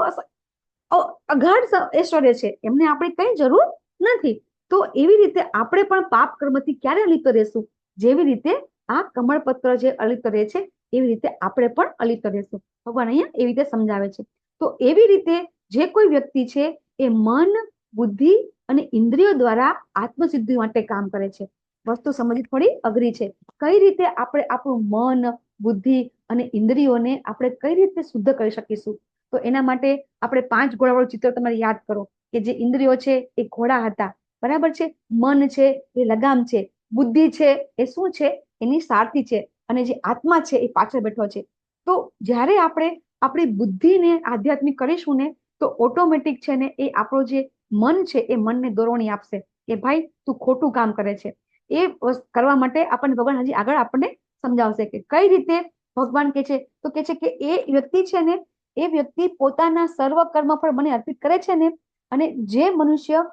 અગાધ ઐશ્વર્ય છે, એમને આપણે કઈ જરૂર નથી. તો એવી રીતે આપણે પણ પાપ કર્મથી ક્યારે અલિપ્ત રહેશું? જેવી રીતે આ કમળપત્ર જે અલિપ્ત રહે છે એવી રીતે આપણે પણ અલિપ્ત રહેશું. ભગવાન અહીંયા એવી રીતે સમજાવે છે. તો એવી રીતે જે કોઈ વ્યક્તિ છે એ મન, બુદ્ધિ અને ઇન્દ્રિયો દ્વારા આત્મસિદ્ધિ માટે કામ કરે છે. વસ્તુ સમજવી થોડી અઘરી છે. કઈ રીતે આપણે આપણું મન, બુદ્ધિ અને ઇન્દ્રિયોને આપણે કઈ રીતે શુદ્ધ કરી શકીશું? તો એના માટે આપણે 5 ઘોડાવાળું ચિત્ર તમારે યાદ કરો કે જે ઇન્દ્રિયો છે એ ઘોડા હતા, બરાબર છે? મન છે એ લગામ છે, બુદ્ધિ છે એ શું છે? એની સારથી છે, અને જે આત્મા છે એ પાછળ બેઠો છે. તો જ્યારે આપણે આપણી બુદ્ધિને આધ્યાત્મિક કરીશું ને તો ઓટોમેટિક છે ને એ આપણો જે મન છે એ મનને દોરવણી આપશે કે ભાઈ તું ખોટું કામ કરે છે. એ કરવા માટે આપણને ભગવાન હજી આગળ આપણને સમજાવશે કે કઈ રીતે ભગવાન કે છે. તો કે છે કે એ વ્યક્તિ છે ને, એ વ્યક્તિ પોતાના સર્વ કર્મ પર મને અર્પિત કરે છે ને, અને જે મનુષ્ય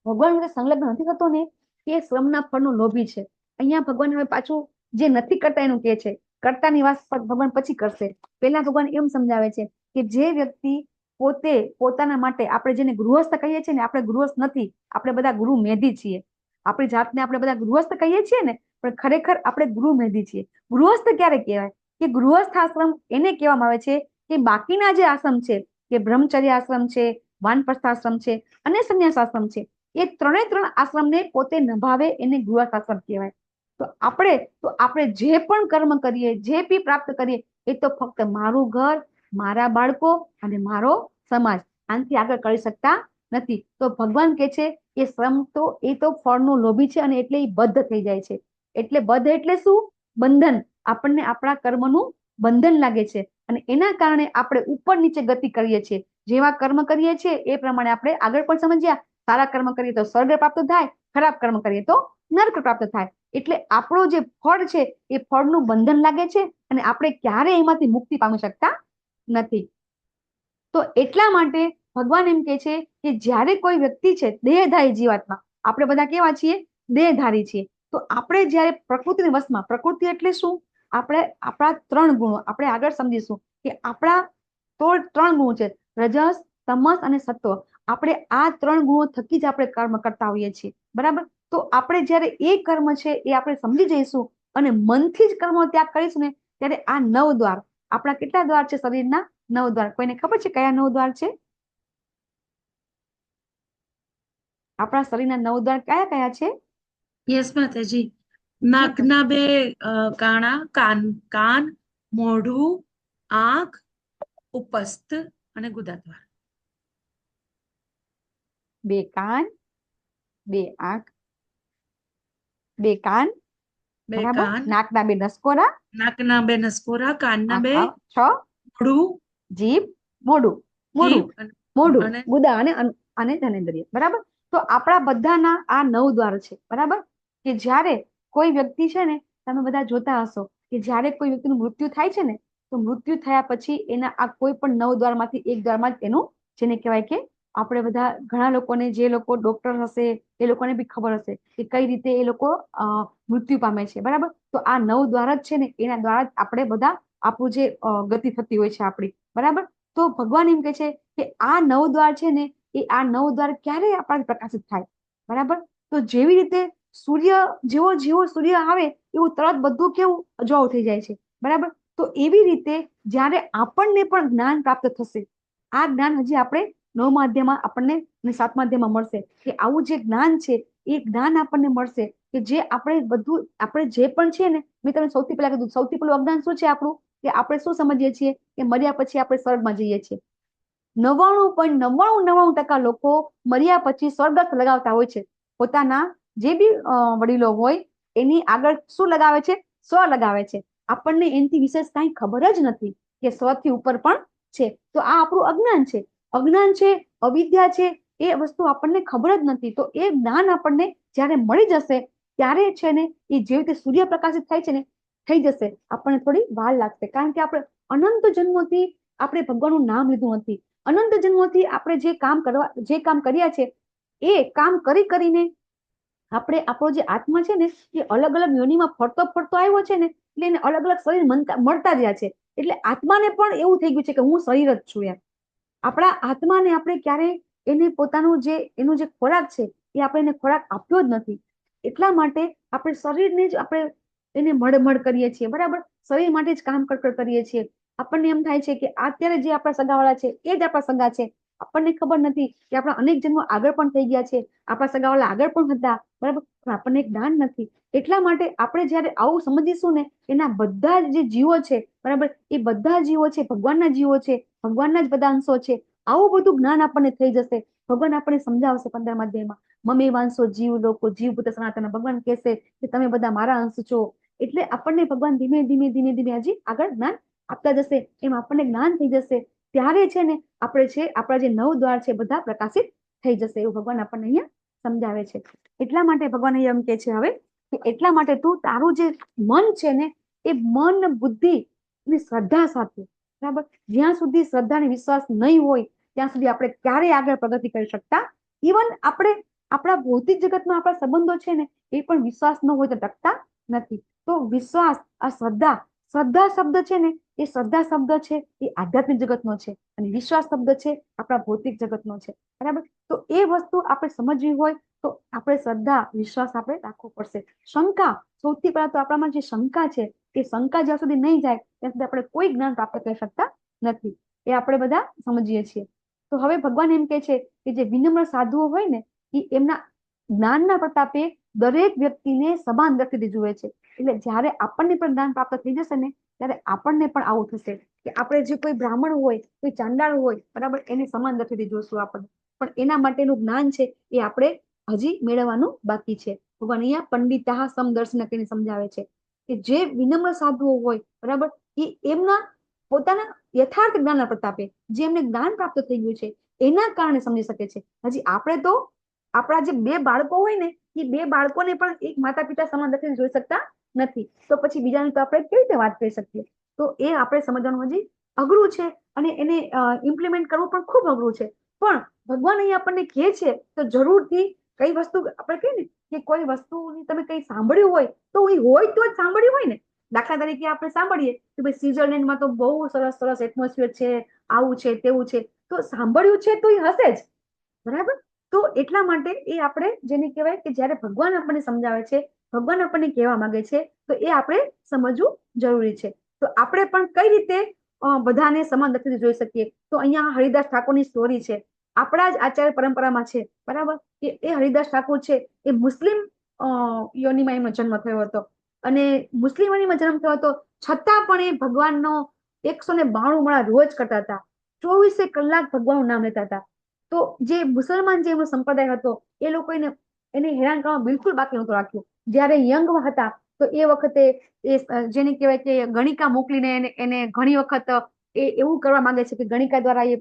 ભગવાન સાથે સંલગ્ન નથી થતો ને, એ શ્રમના ફળનો લોભી છે. અહીંયા ભગવાન હવે પાછું જે નથી કરતા એનું કે છે, કરતાની વાત ભગવાન પછી કરશે. પહેલા ભગવાન એમ સમજાવે છે કે જે વ્યક્તિ પોતે પોતાના માટે, આપણે જેને ગૃહસ્થ કહીએ છીએ ને, આપણે ગૃહસ્થ નથી, આપણે બધા ગુરુ મેધી છીએ. આપણી જાતને આપણે બધા ગૃહસ્થ કહીએ છીએ ને, પણ ખરેખર આપણે ગુરુ મેધી છીએ. ગૃહસ્થ ક્યારે કહેવાય? કે ગૃહસ્થ આશ્રમ એને કહેવામાં આવે છે કે બાકીના જે આશ્રમ છે, કે બ્રહ્મચર્ય આશ્રમ છે, વાનપ્રસ્થ આશ્રમ છે અને સંન્યાસ આશ્રમ છે, એ ત્રણ આશ્રમને પોતે નભાવે એને ગૃહસ્થ આશ્રમ કહેવાય. તો આપણે જે પણ કર્મ કરીએ, જે બી પ્રાપ્ત કરીએ, એ તો ફક્ત મારું ઘર, મારા બાળકો અને મારો સમાજ, આનાથી આગળ કરી શકતા નથી. તો ભગવાન કે છે કે શ્રમ તો એ તો ફળનું લોભી છે, અને એટલે એ બદ્ધ થઈ જાય છે. એટલે બદ્ધ એટલે શું? બંધન. આપણને આપણા કર્મનું બંધન લાગે છે, અને એના કારણે આપણે ઉપર નીચે ગતિ કરીએ છીએ. જેવા કર્મ કરીએ છીએ એ પ્રમાણે આપણે આગળ પણ સમજ્યા, સારા કર્મ કરીએ તો સ્વર્ગ પ્રાપ્ત થાય, ખરાબ કર્મ કરીએ તો નર્ક પ્રાપ્ત થાય. એટલે આપણું જે ફળ છે એ ફળનું બંધન લાગે છે, અને આપણે ક્યારે એમાંથી મુક્તિ પામી શકતા નથી. તો એટલા માટે ભગવાન એમ કે છે કે જ્યારે કોઈ વ્યક્તિ છે દેહધારી જીવાત્મા, આપણે બધા કેવા છીએ? દેહધારી છીએ. તો આપણે જ્યારે પ્રકૃતિના વશમાં, પ્રકૃતિ એટલે શું? આપણે આપણા 3 ગુણો આપણે આગળ સમજીશું કે આપણા તો 3 ગુણો છે, રજસ, તમસ અને સત્વ. આપણે આ 3 ગુણો થકી જ આપણે કર્મ કરતા હોઈએ છીએ, બરાબર? તો આપણે જ્યારે એ કર્મ છે એ આપણે સમજી જઈશું અને મનથી જ કર્મનો ત્યાગ કરીશું ને, ત્યારે આ 9 દ્વાર, આપણા કેટલા દ્વાર છે શરીરના? 9 દ્વાર. કોઈને ખબર છે કયા 9 દ્વાર છે? આપણા શરીરના 9 દ્વાર કયા કયા છે? યસ માતાજી. નાકના 2 કાણા, કાન, મોઢું, આંખ, ઉપસ્થ અને ગુદાદ્વાર. 2 કાન, 2 આંખ, 2 કાન, 2 બરાબર? કાન, નાકના 2 નસકોરા, નાકના 2 નસકોરા, કાનના 2, 6, મોઢું, જીભ, મોઢું, જીભ મોઢું, અને ગુદા અને ધનેન્દ્રિય, બરાબર? તો આપણા બધાના આ 9 દ્વાર છે, બરાબર? કે જ્યારે કોઈ વ્યક્તિ છે ને, તમે બધા જોતા હશો કે જ્યારે કોઈ વ્યક્તિનું મૃત્યુ થાય છે ને, તો મૃત્યુ થયા પછી એના આ કોઈ પણ 9 દ્વારમાંથી એક દ્વારમાં જ એનું, જેને કહેવાય કે આપણે બધા ઘણા લોકોને, જે લોકો ડોક્ટર હશે એ લોકોને બી ખબર હશે કે કઈ રીતે એ લોકો મૃત્યુ પામે છે, બરાબર? તો આ 9 દ્વાર જ છે ને, એના દ્વારા જ આપણે બધા આપણું જે ગતિ થતી હોય છે આપણી, બરાબર? તો ભગવાન એમ કે છે કે આ 9 દ્વાર છે ને, એ આ 9 દ્વાર ક્યારે આપણા પ્રકાશિત થાય, બરાબર? તો જેવી રીતે સૂર્ય જેવો સૂર્ય આવે એવું તરત બધું કેવું અજવાળું થઈ જાય છે, બરાબર? તો એવી રીતે જ્યારે આપણને પણ જ્ઞાન પ્રાપ્ત થશે, આ જ્ઞાન હજી આપણે 9મા અધ્યાયમાં આપણને અને 7મા અધ્યાયમાં મળશે કે આવું જે જ્ઞાન છે એ જ્ઞાન આપણને મળશે કે જે આપણે જે પણ છે ને, મેં તમને સૌથી પહેલા કીધું, સૌથી પહેલું અજ્ઞાન શું છે આપણું? કે આપણે શું સમજીએ છીએ કે મર્યા પછી આપણે સ્વર્ગમાં જઈએ છીએ. 99.99% લોકો મર્યા પછી સ્વર્ગસ્થ લગાવતા હોય છે. પોતાના જે બી વડીલો હોય એની આગળ શું લગાવે છે? સ્વ લગાવે છે. આપણને એનાથી વિશેષ કાંઈ ખબર જ નથી કે સ્વથી ઉપર પણ છે. તો આ આપણું અજ્ઞાન છે, અવિદ્યા છે. એ વસ્તુ આપણને ખબર જ નથી. તો એ જ્ઞાન આપણને જ્યારે મળી જશે ત્યારે છે ને, એ જેવી રીતે સૂર્ય પ્રકાશિત થાય છે ને, થઈ જશે. આપણને થોડી વાર લાગશે, કારણ કે આપણે અનંત જન્મોથી આપણે ભગવાનનું નામ લીધું નથી. અનંત જન્મોથી આપણે જે કામ કર્યા છે એ કામ કરીને આપણે આપણો જે આત્મા છે ને, એ અલગ અલગ યોનિમાં ફરતો આવ્યો છે ને, એટલે એને અલગ અલગ શરીર મળતા રહ્યા છે. એટલે આત્માને પણ એવું થઈ ગયું છે કે હું શરીર જ છું. એમ આપણા આત્માને આપણે ક્યારેય એને પોતાનું એનો જે ખોરાક છે એ આપણે એને ખોરાક આપ્યો જ નથી. એટલા માટે આપણે શરીરને જ આપણે એને મળમળ કરીએ છીએ, બરાબર? શરીર માટે જ કામ કરીએ છીએ. આપણને એમ થાય છે કે અત્યારે જે આપણા સગાવાળા છે એ જ આપણા સગા છે. આપણને ખબર નથી કે આપણા અનેક જન્મો આગળ પણ થઈ ગયા છે, આપણા સગાવાળા આગળ પણ હતા, બરાબર? પણ આપણને જ્ઞાન નથી. એટલા માટે આપણે જ્યારે આવું સમજીશું ને, એના બધા જે જીવો છે, બરાબર, એ બધા જીવો છે ભગવાનના જીવો છે, ભગવાનના જ બધા અંશો છે. આવું બધું જ્ઞાન આપણને થઈ જશે. ભગવાન આપણને સમજાવશે 15મા અધ્યાયમાં, મમે વાંસો જીવ લોકો, જીવ પુત્ર સનાતન. ભગવાન કહેશે કે તમે બધા મારા અંશ છો. એટલે આપણને ભગવાન ધીમે ધીમે હજી આગળ જ્ઞાન આપતા જશે. એમ આપણને જ્ઞાન થઈ જશે. ત્યારે છે ને, આપણા જે 9 દ્વાર છે બધા પ્રકાશિત થઈ જશે, એવું ભગવાન આપણને અહીંયા સમજાવે છે. એટલા માટે ભગવાન એમ કે છે હવે કે એટલા માટે તું તારું જે મન છે ને એ મન, બુદ્ધિ અને શ્રદ્ધા સાથે, બરાબર, જ્યાં સુધી શ્રદ્ધા અને વિશ્વાસ નહીં હોય ત્યાં સુધી આપણે ક્યારેય આગળ પ્રગતિ કરી શકતા. ઇવન આપણે આપણા ભૌતિક જગતમાં આપણા સંબંધો છે ને એ પણ વિશ્વાસ ન હોય તો ટકતા નથી. તો વિશ્વાસ, આ શ્રદ્ધા, શ્રદ્ધા શબ્દ છે ને એ શ્રદ્ધા શબ્દ છે એ આધ્યાત્મિક જગતનો છે અને વિશ્વાસ શબ્દ છે આપણા ભૌતિક જગતનો છે, બરાબર. તો એ વસ્તુ આપણે સમજવી હોય તો આપણે શ્રદ્ધા, વિશ્વાસ આપણે રાખવો પડશે. શંકા, સૌથી પહેલા તો આપણામાં જે શંકા છે એ શંકા જ્યાં સુધી નહીં જાય ત્યાં સુધી આપણે કોઈ જ્ઞાન પ્રાપ્ત કરી શકતા નથી. એ આપણે બધા સમજીએ છીએ. તો હવે ભગવાન એમ કે છે કે જે વિનમ્ર સાધુઓ હોય ને એ એમના જ્ઞાનના પ્રતાપે દરેક વ્યક્તિને સમાન દ્રષ્ટિથી જુએ છે. એટલે જ્યારે આપણને પણ જ્ઞાન પ્રાપ્ત થઈ જશે ને ત્યારે આપણને પણ આવું થશે કે આપણે જે કોઈ બ્રાહ્મણ હોય, કોઈ ચાંડાળ હોય, બરાબર, એને સમાન દ્રષ્ટિથી જોશું આપણે. પણ એના માટેનું જ્ઞાન છે એ આપણે હજી મેળવવાનું બાકી છે. ભગવાન અહીંયા પંડિતાહ સમદર્શન કરીને સમજાવે છે કે જે વિનમ્ર સાધુઓ હોય, બરાબર, એ એમના પોતાના યથાર્થ જ્ઞાનના પ્રતાપે જે એમને જ્ઞાન પ્રાપ્ત થઈ ગયું છે એના કારણે સમજી શકે છે. હજી આપણે તો આપણા જે 2 બાળકો હોય ને એ 2 બાળકોને પણ એક માતા પિતા સમાન દ્રષ્ટિથી જોઈ શકતા નથી. તો પછી બીજાની તો આપણે કેવી રીતે વાત કરી શકીએ? તો એ આપણે સમજવાનું હજી અઘરું છે અને એને ઇમ્પ્લિમેન્ટ કરવું પણ ખૂબ અઘરું છે. પણ ભગવાન અહીં આપણને કહે છે તો જરૂરથી કઈ વસ્તુ આપણે કહીએ ને કે કોઈ વસ્તુની તમે કઈ સાંભળ્યું હોય તો એ હોય તો જ સાંભળ્યું હોય ને. દાખલા તરીકે આપણે સાંભળીએ કે ભાઈ સ્વિટ્ઝરલેન્ડમાં તો બહુ સરસ સરસ એટમોસ્ફિયર છે, આવું છે, તેવું છે, તો સાંભળ્યું છે તો એ હશે જ, બરાબર. તો એટલા માટે એ આપણે જેને કહેવાય કે જ્યારે ભગવાન આપણને સમજાવે છે, ભગવાન આપણને કહેવા માંગે છે તો એ આપણે સમજવું જરૂરી છે. તો આપણે પણ કઈ રીતે બધાને સમાન દ્રષ્ટિથી જોઈ શકીએ? તો અહીંયા હરિદાસ ઠાકોરની સ્ટોરી છે, આપણા જ આચાર્ય પરંપરામાં છે, બરાબર. કે એ હરિદાસ ઠાકોર છે એ મુસ્લિમ યોનિમાં એમનો જન્મ થયો હતો અને મુસ્લિમ યોનિમાં જન્મ થયો હતો છતાં પણ એ ભગવાનનો 192 માળા રોજ કરતા હતા, 24 કલાક ભગવાનનું નામ લેતા હતા. તો જે મુસલમાન જે એમનો સંપ્રદાય હતો એ લોકો એને હેરાન કરવા બિલકુલ બાકી નહોતું રાખ્યું. જ્યારે યંગ હતા તો એ વખતે એ જેને કહેવાય કે ગણિકા મોકલીને એને ઘણી વખત એ એવું કરવા માંગે છે કે ગણિકા દ્વારા એ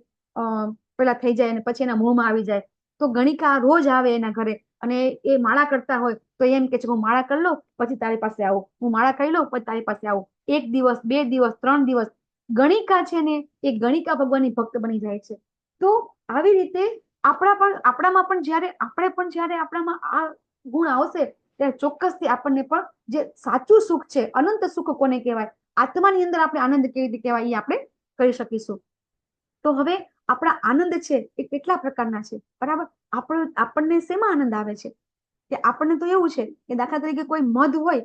પેલા થઈ જાય અને પછી એના મોંમાં આવી જાય. તો ગણિકા રોજ આવે એના ઘરે અને એ માળા કરતા હોય તો એમ કે છે હું માળા કરી લઉં પછી તારી પાસે આવું, હું માળા કરી લઉં પછી તારી પાસે આવું. 1 દિવસ, 2 દિવસ, 3 દિવસ ગણિકા છે ને એ ગણિકા ભગવાનની ભક્ત બની જાય છે. તો આવી રીતે આપણામાં પણ જ્યારે આપણામાં આ ગુણ આવશે ત્યારે ચોક્કસથી આપણને પણ જે સાચું સુખ છે, અનંત સુખ કોને કહેવાય, આત્માની અંદર આપણે આનંદ કેવી રીતે કહેવાય એ આપણે કરી શકીશું. તો હવે આપણા આનંદ છે એ કેટલા પ્રકારના છે, બરાબર. આપણને શેમાં આનંદ આવે છે કે આપણને તો એવું છે કે દાખલા તરીકે કોઈ મધ હોય,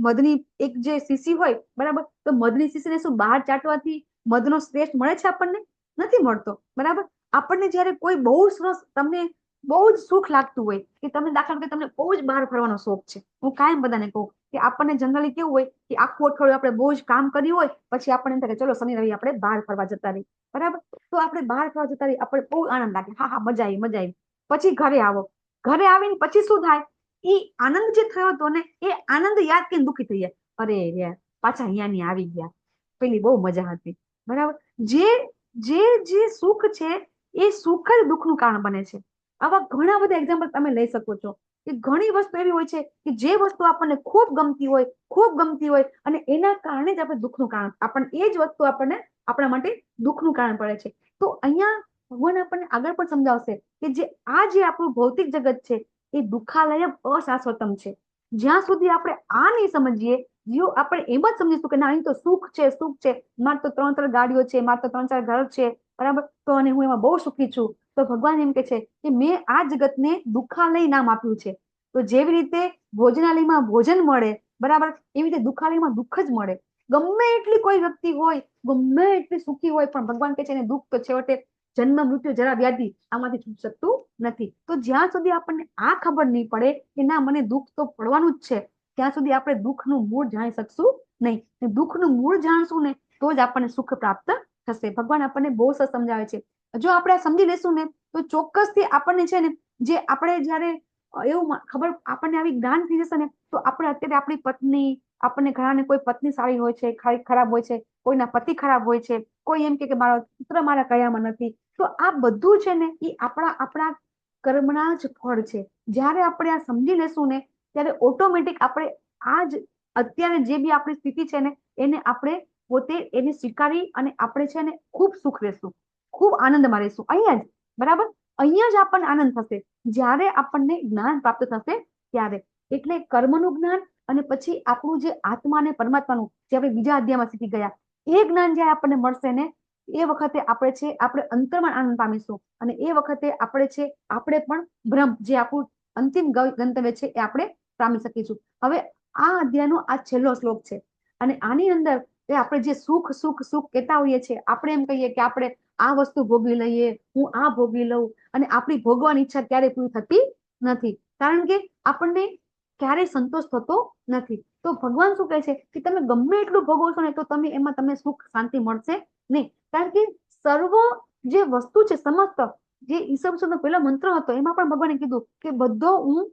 મધની એક જે શીશી હોય, બરાબર, તો મધની શીશીને શું બહાર ચાટવાથી મધનો શ્રેષ્ઠ મળે છે? આપણને નથી મળતો, બરાબર. આપણને જ્યારે કોઈ બહુ સરસ તમને બહુ જ સુખ લાગતું હોય કે તમે દાખલા તરીકે તમને બહુ જ બહાર ફરવાનો શોખ છે, હું કાયમ બધાને કહું કે આપણને જનરલી કેવું હોય કે આખું અઠવાડિયું આપણે બહુ જ કામ કર્યું હોય પછી આપણને એમ થાય કે ચલો શનિ રવિ આપણે બહાર ફરવા જતા રહીએ, બરાબર. તો આપણે બહાર ફરવા જતા રહીએ, આપણે બહુ આનંદ લાગે, હા હા મજા આવી મજા આવી. પછી ઘરે આવો, ઘરે આવીને પછી શું થાય? એ આનંદ જે થયો હતો ને એ આનંદ યાદ કરીને દુઃખી થઈ જાય, અરે યાર પાછા અહીંયાની આવી ગયા, પેલી બહુ મજા હતી, બરાબર. જે સુખ છે એ સુખ જ દુઃખનું કારણ બને છે. આવા ઘણા બધા એક્ઝામ્પલ તમે લઈ શકો છો કે ઘણી વસ્તુ એવી હોય છે કે જે વસ્તુ આપણને ખૂબ ગમતી હોય અને એના કારણે જ આપણે દુઃખનું કારણ, આપણને એ જ વસ્તુ આપણને આપણા માટે દુઃખનું કારણ પડે છે. તો અહીંયા ભગવાન આપણને આગળ પણ સમજાવશે કે જે આપણું ભૌતિક જગત છે એ દુઃખાલય અશાશ્વતમ છે. જ્યાં સુધી આપણે આ નહીં સમજીએ, જો આપણે એમ જ સમજીશું કે ના અહીં તો સુખ છે, મારે તો 3 ગાડીઓ છે, મારે તો 3-4 ઘર છે, બરાબર, તો અને હું એમાં બહુ સુખી છું. તો ભગવાન એમ કે છે કે મેં આ જગતને દુઃખાલય નામ આપ્યું છે. તો જેવી રીતે ભોજનાલયમાં ભોજન મળે, બરાબર, એવી રીતે દુઃખાલયમાં દુઃખ જ મળે. ગમે એટલી કોઈ વ્યક્તિ હોય, ગમે એટલી સુખી હોય, પણ ભગવાન કે છે એને દુઃખ તો છેવટે જન્મ, મૃત્યુ, જરા, વ્યાધિ આમાંથી છૂટી શકતું નથી. તો જ્યાં સુધી આપણને આ ખબર નહીં પડે કે ના મને દુઃખ તો પડવાનું જ છે, ત્યાં સુધી આપણે દુઃખનું મૂળ જાણી શકશું નહીં. દુઃખનું મૂળ જાણશું ને તો જ આપણને સુખ પ્રાપ્ત થશે. ભગવાન આપણને બહુ સરસ સમજાવે છે. જો આપણે સમજી લેશું ને તો ચોક્કસથી આપણને છે ને જે આપણે જયારે એવું ખબર આપણને આવી જ્ઞાન થઈ જશે ને તો આપણે અત્યારે આપણી પત્ની, આપણને ઘણાને કોઈ પત્ની સારી હોય છે, ખરાબ હોય છે, કોઈના પતિ ખરાબ હોય છે, કોઈ એમ કે મારો પુત્ર મારા કયામાં નથી. તો આ બધું છે ને એ આપણા કર્મના જ ફળ છે. જ્યારે આપણે આ સમજી લેશું ને ત્યારે ઓટોમેટિક આપણે આ જ અત્યારે જે બી આપણી સ્થિતિ છે ને એને આપણે પોતે એને સ્વીકારી અને આપણે છે ને ખૂબ સુખ રહેશું, ખૂબ આનંદમાં રહેશું અહીંયા જ. બરાબર, અહીંયા જ આપણને આનંદ થશે જ્યારે આપણને જ્ઞાન પ્રાપ્ત થશે ત્યારે. એટલે કર્મનું જ્ઞાન અને પછી આપણું જે આત્મા અને પરમાત્માનું જે આપણે બીજા અધ્યાયમાં શીખી ગયા એ જ્ઞાન જ્યારે આપણને મળશે ને એ વખતે આપણે અંતરમાં આનંદ પામીશું અને એ વખતે આપણે પણ બ્રહ્મ જે આપણું અંતિમ ગંતવ્ય છે એ આપણે પામી શકીશું. હવે આ અધ્યાયનો આ છેલ્લો શ્લોક છે અને આની અંદર એ આપણે જે સુખ સુખ સુખ કહેતા હોઈએ છીએ, આપણે એમ કહીએ કે આપણે આ વસ્તુ ભોગવી લઈએ, હું આ ભોગવી લઉં, અને આપણી ભોગવાની ઈચ્છા ક્યારેય પૂરી થતી નથી કારણ કે આપણને ક્યારેય સંતોષ થતો નથી. તો ભગવાન શું કહે છે કે તમે ગમે એટલું ભોગવશો ને તો એમાં તમને સુખ શાંતિ મળશે નહીં, કારણ કે સર્વ જે વસ્તુ છે સમસ્ત જે ઈસબનો પહેલો મંત્ર હતો એમાં પણ ભગવાને કીધું કે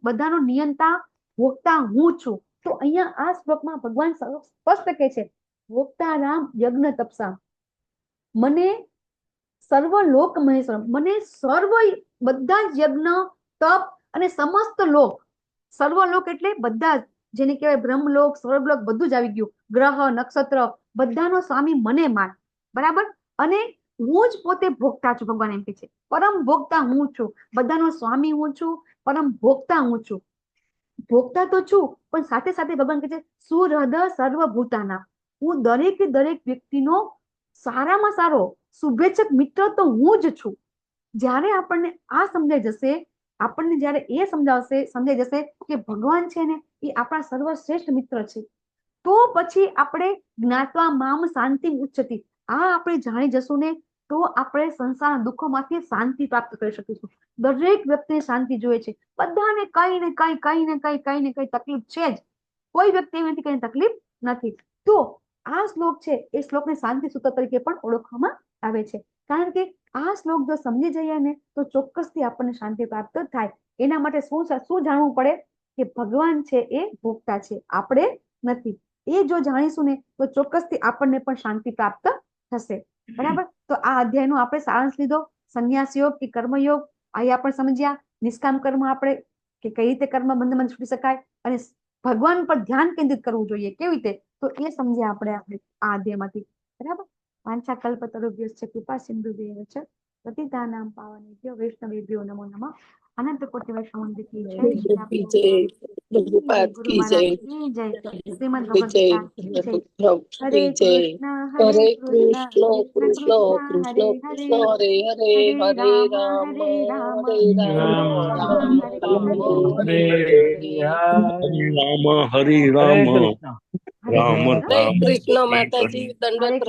બધાનો નિયંતા ભોગતા હું છું. તો અહીંયા આ શ્લોકમાં ભગવાન સ્પષ્ટ કહે છે ભોગતા રામ યજ્ઞ તપસા, મને સર્વ લોક મહેશ્વર, મને સર્વ બધા જ યજ્ઞ તપ અને સમસ્ત લોક, સર્વલોક એટલે બધા જ જેને કહેવાય બ્રહ્મલોક સ્વર્ગલોક બધું જ આવી ગયું, ગ્રહ નક્ષત્ર બધાનો સ્વામી મને માન. બરાબર, અને હું જ પોતે ભોગતા છું. ભગવાન એમ કહે છે પરમ ભોગતા હું છું, બધાનો સ્વામી હું છું, પરમ ભોગતા હું છું. ભોગતા તો છું પણ સાથે સાથે ભગવાન કહે છે સુહૃદ સર્વભૂતાના, હું દરેક વ્યક્તિનો સારામાં સારો શુભેચ્છક મિત્ર તો હું જ છું. જ્યારે આપણને આ સમજાઈ જશે, આપણને જ્યારે એ સમજાઈ જશે કે ભગવાન છે ને એ આપણા સર્વશ્રેષ્ઠ મિત્ર છે, તો પછી આપણે જ્ઞાત્વા મામ શાંતિ ઉચ્ચતી, આ આપણે જાણી જશું ને તો આપણે સંસારના દુઃખોમાંથી શાંતિ પ્રાપ્ત કરી શકીશું. દરેક વ્યક્તિને શાંતિ જોઈએ છે, બધાને કઈ ને કઈ તકલીફ છે જ, કોઈ વ્યક્તિ એવી નથી કઈ તકલીફ નથી. તો આ શ્લોક છે એ શ્લોકને શાંતિ સૂત્ર તરીકે પણ ઓળખવામાં આવે છે, કારણ કે આ શ્લોક જો સમજી જઈએ ને તો ચોક્કસથી આપણને શાંતિ પ્રાપ્ત થાય. એના માટે શું જાણવું પડે કે ભગવાન છે એ ભોગતા છે, આપણે નથી. એ જો જાણીશું ને તો ચોક્કસથી આપણને પણ શાંતિ પ્રાપ્ત થશે. બરાબર, તો આ અધ્યાયનો આપણે સારાંશ લીધો. સંન્યાસ યોગ કે કર્મયોગ અહીંયા આપણે સમજ્યા, નિષ્કામ કર્મ આપણે કે કઈ રીતે કર્મ બંધમાં છૂટી શકાય અને ભગવાન પર ધ્યાન કેન્દ્રિત કરવું જોઈએ કેવી રીતે, તો એ સમજ્યા આપણે આ અધ્યાયમાંથી. બરાબર, વાંછા કલ્પતરુભ્યશ્ચ કૃપા સિંધુભ્યૈવ ચ પતિતાનાં પાવનેભ્યો વૈષ્ણવેભ્યો નમો નમઃ. અનંત કોટિ વૈષ્ણવ કી જય, ગુરુ મહારાજ કી જય, શ્રીમદ ભગવદ ગીતા કી જય. હરે કૃષ્ણ કૃષ્ણ કૃષ્ણ હરે હરે, હરે રામ હરે રામ હરે રામ રામ રામ કૃષ્ણ માતાજી, દંડવત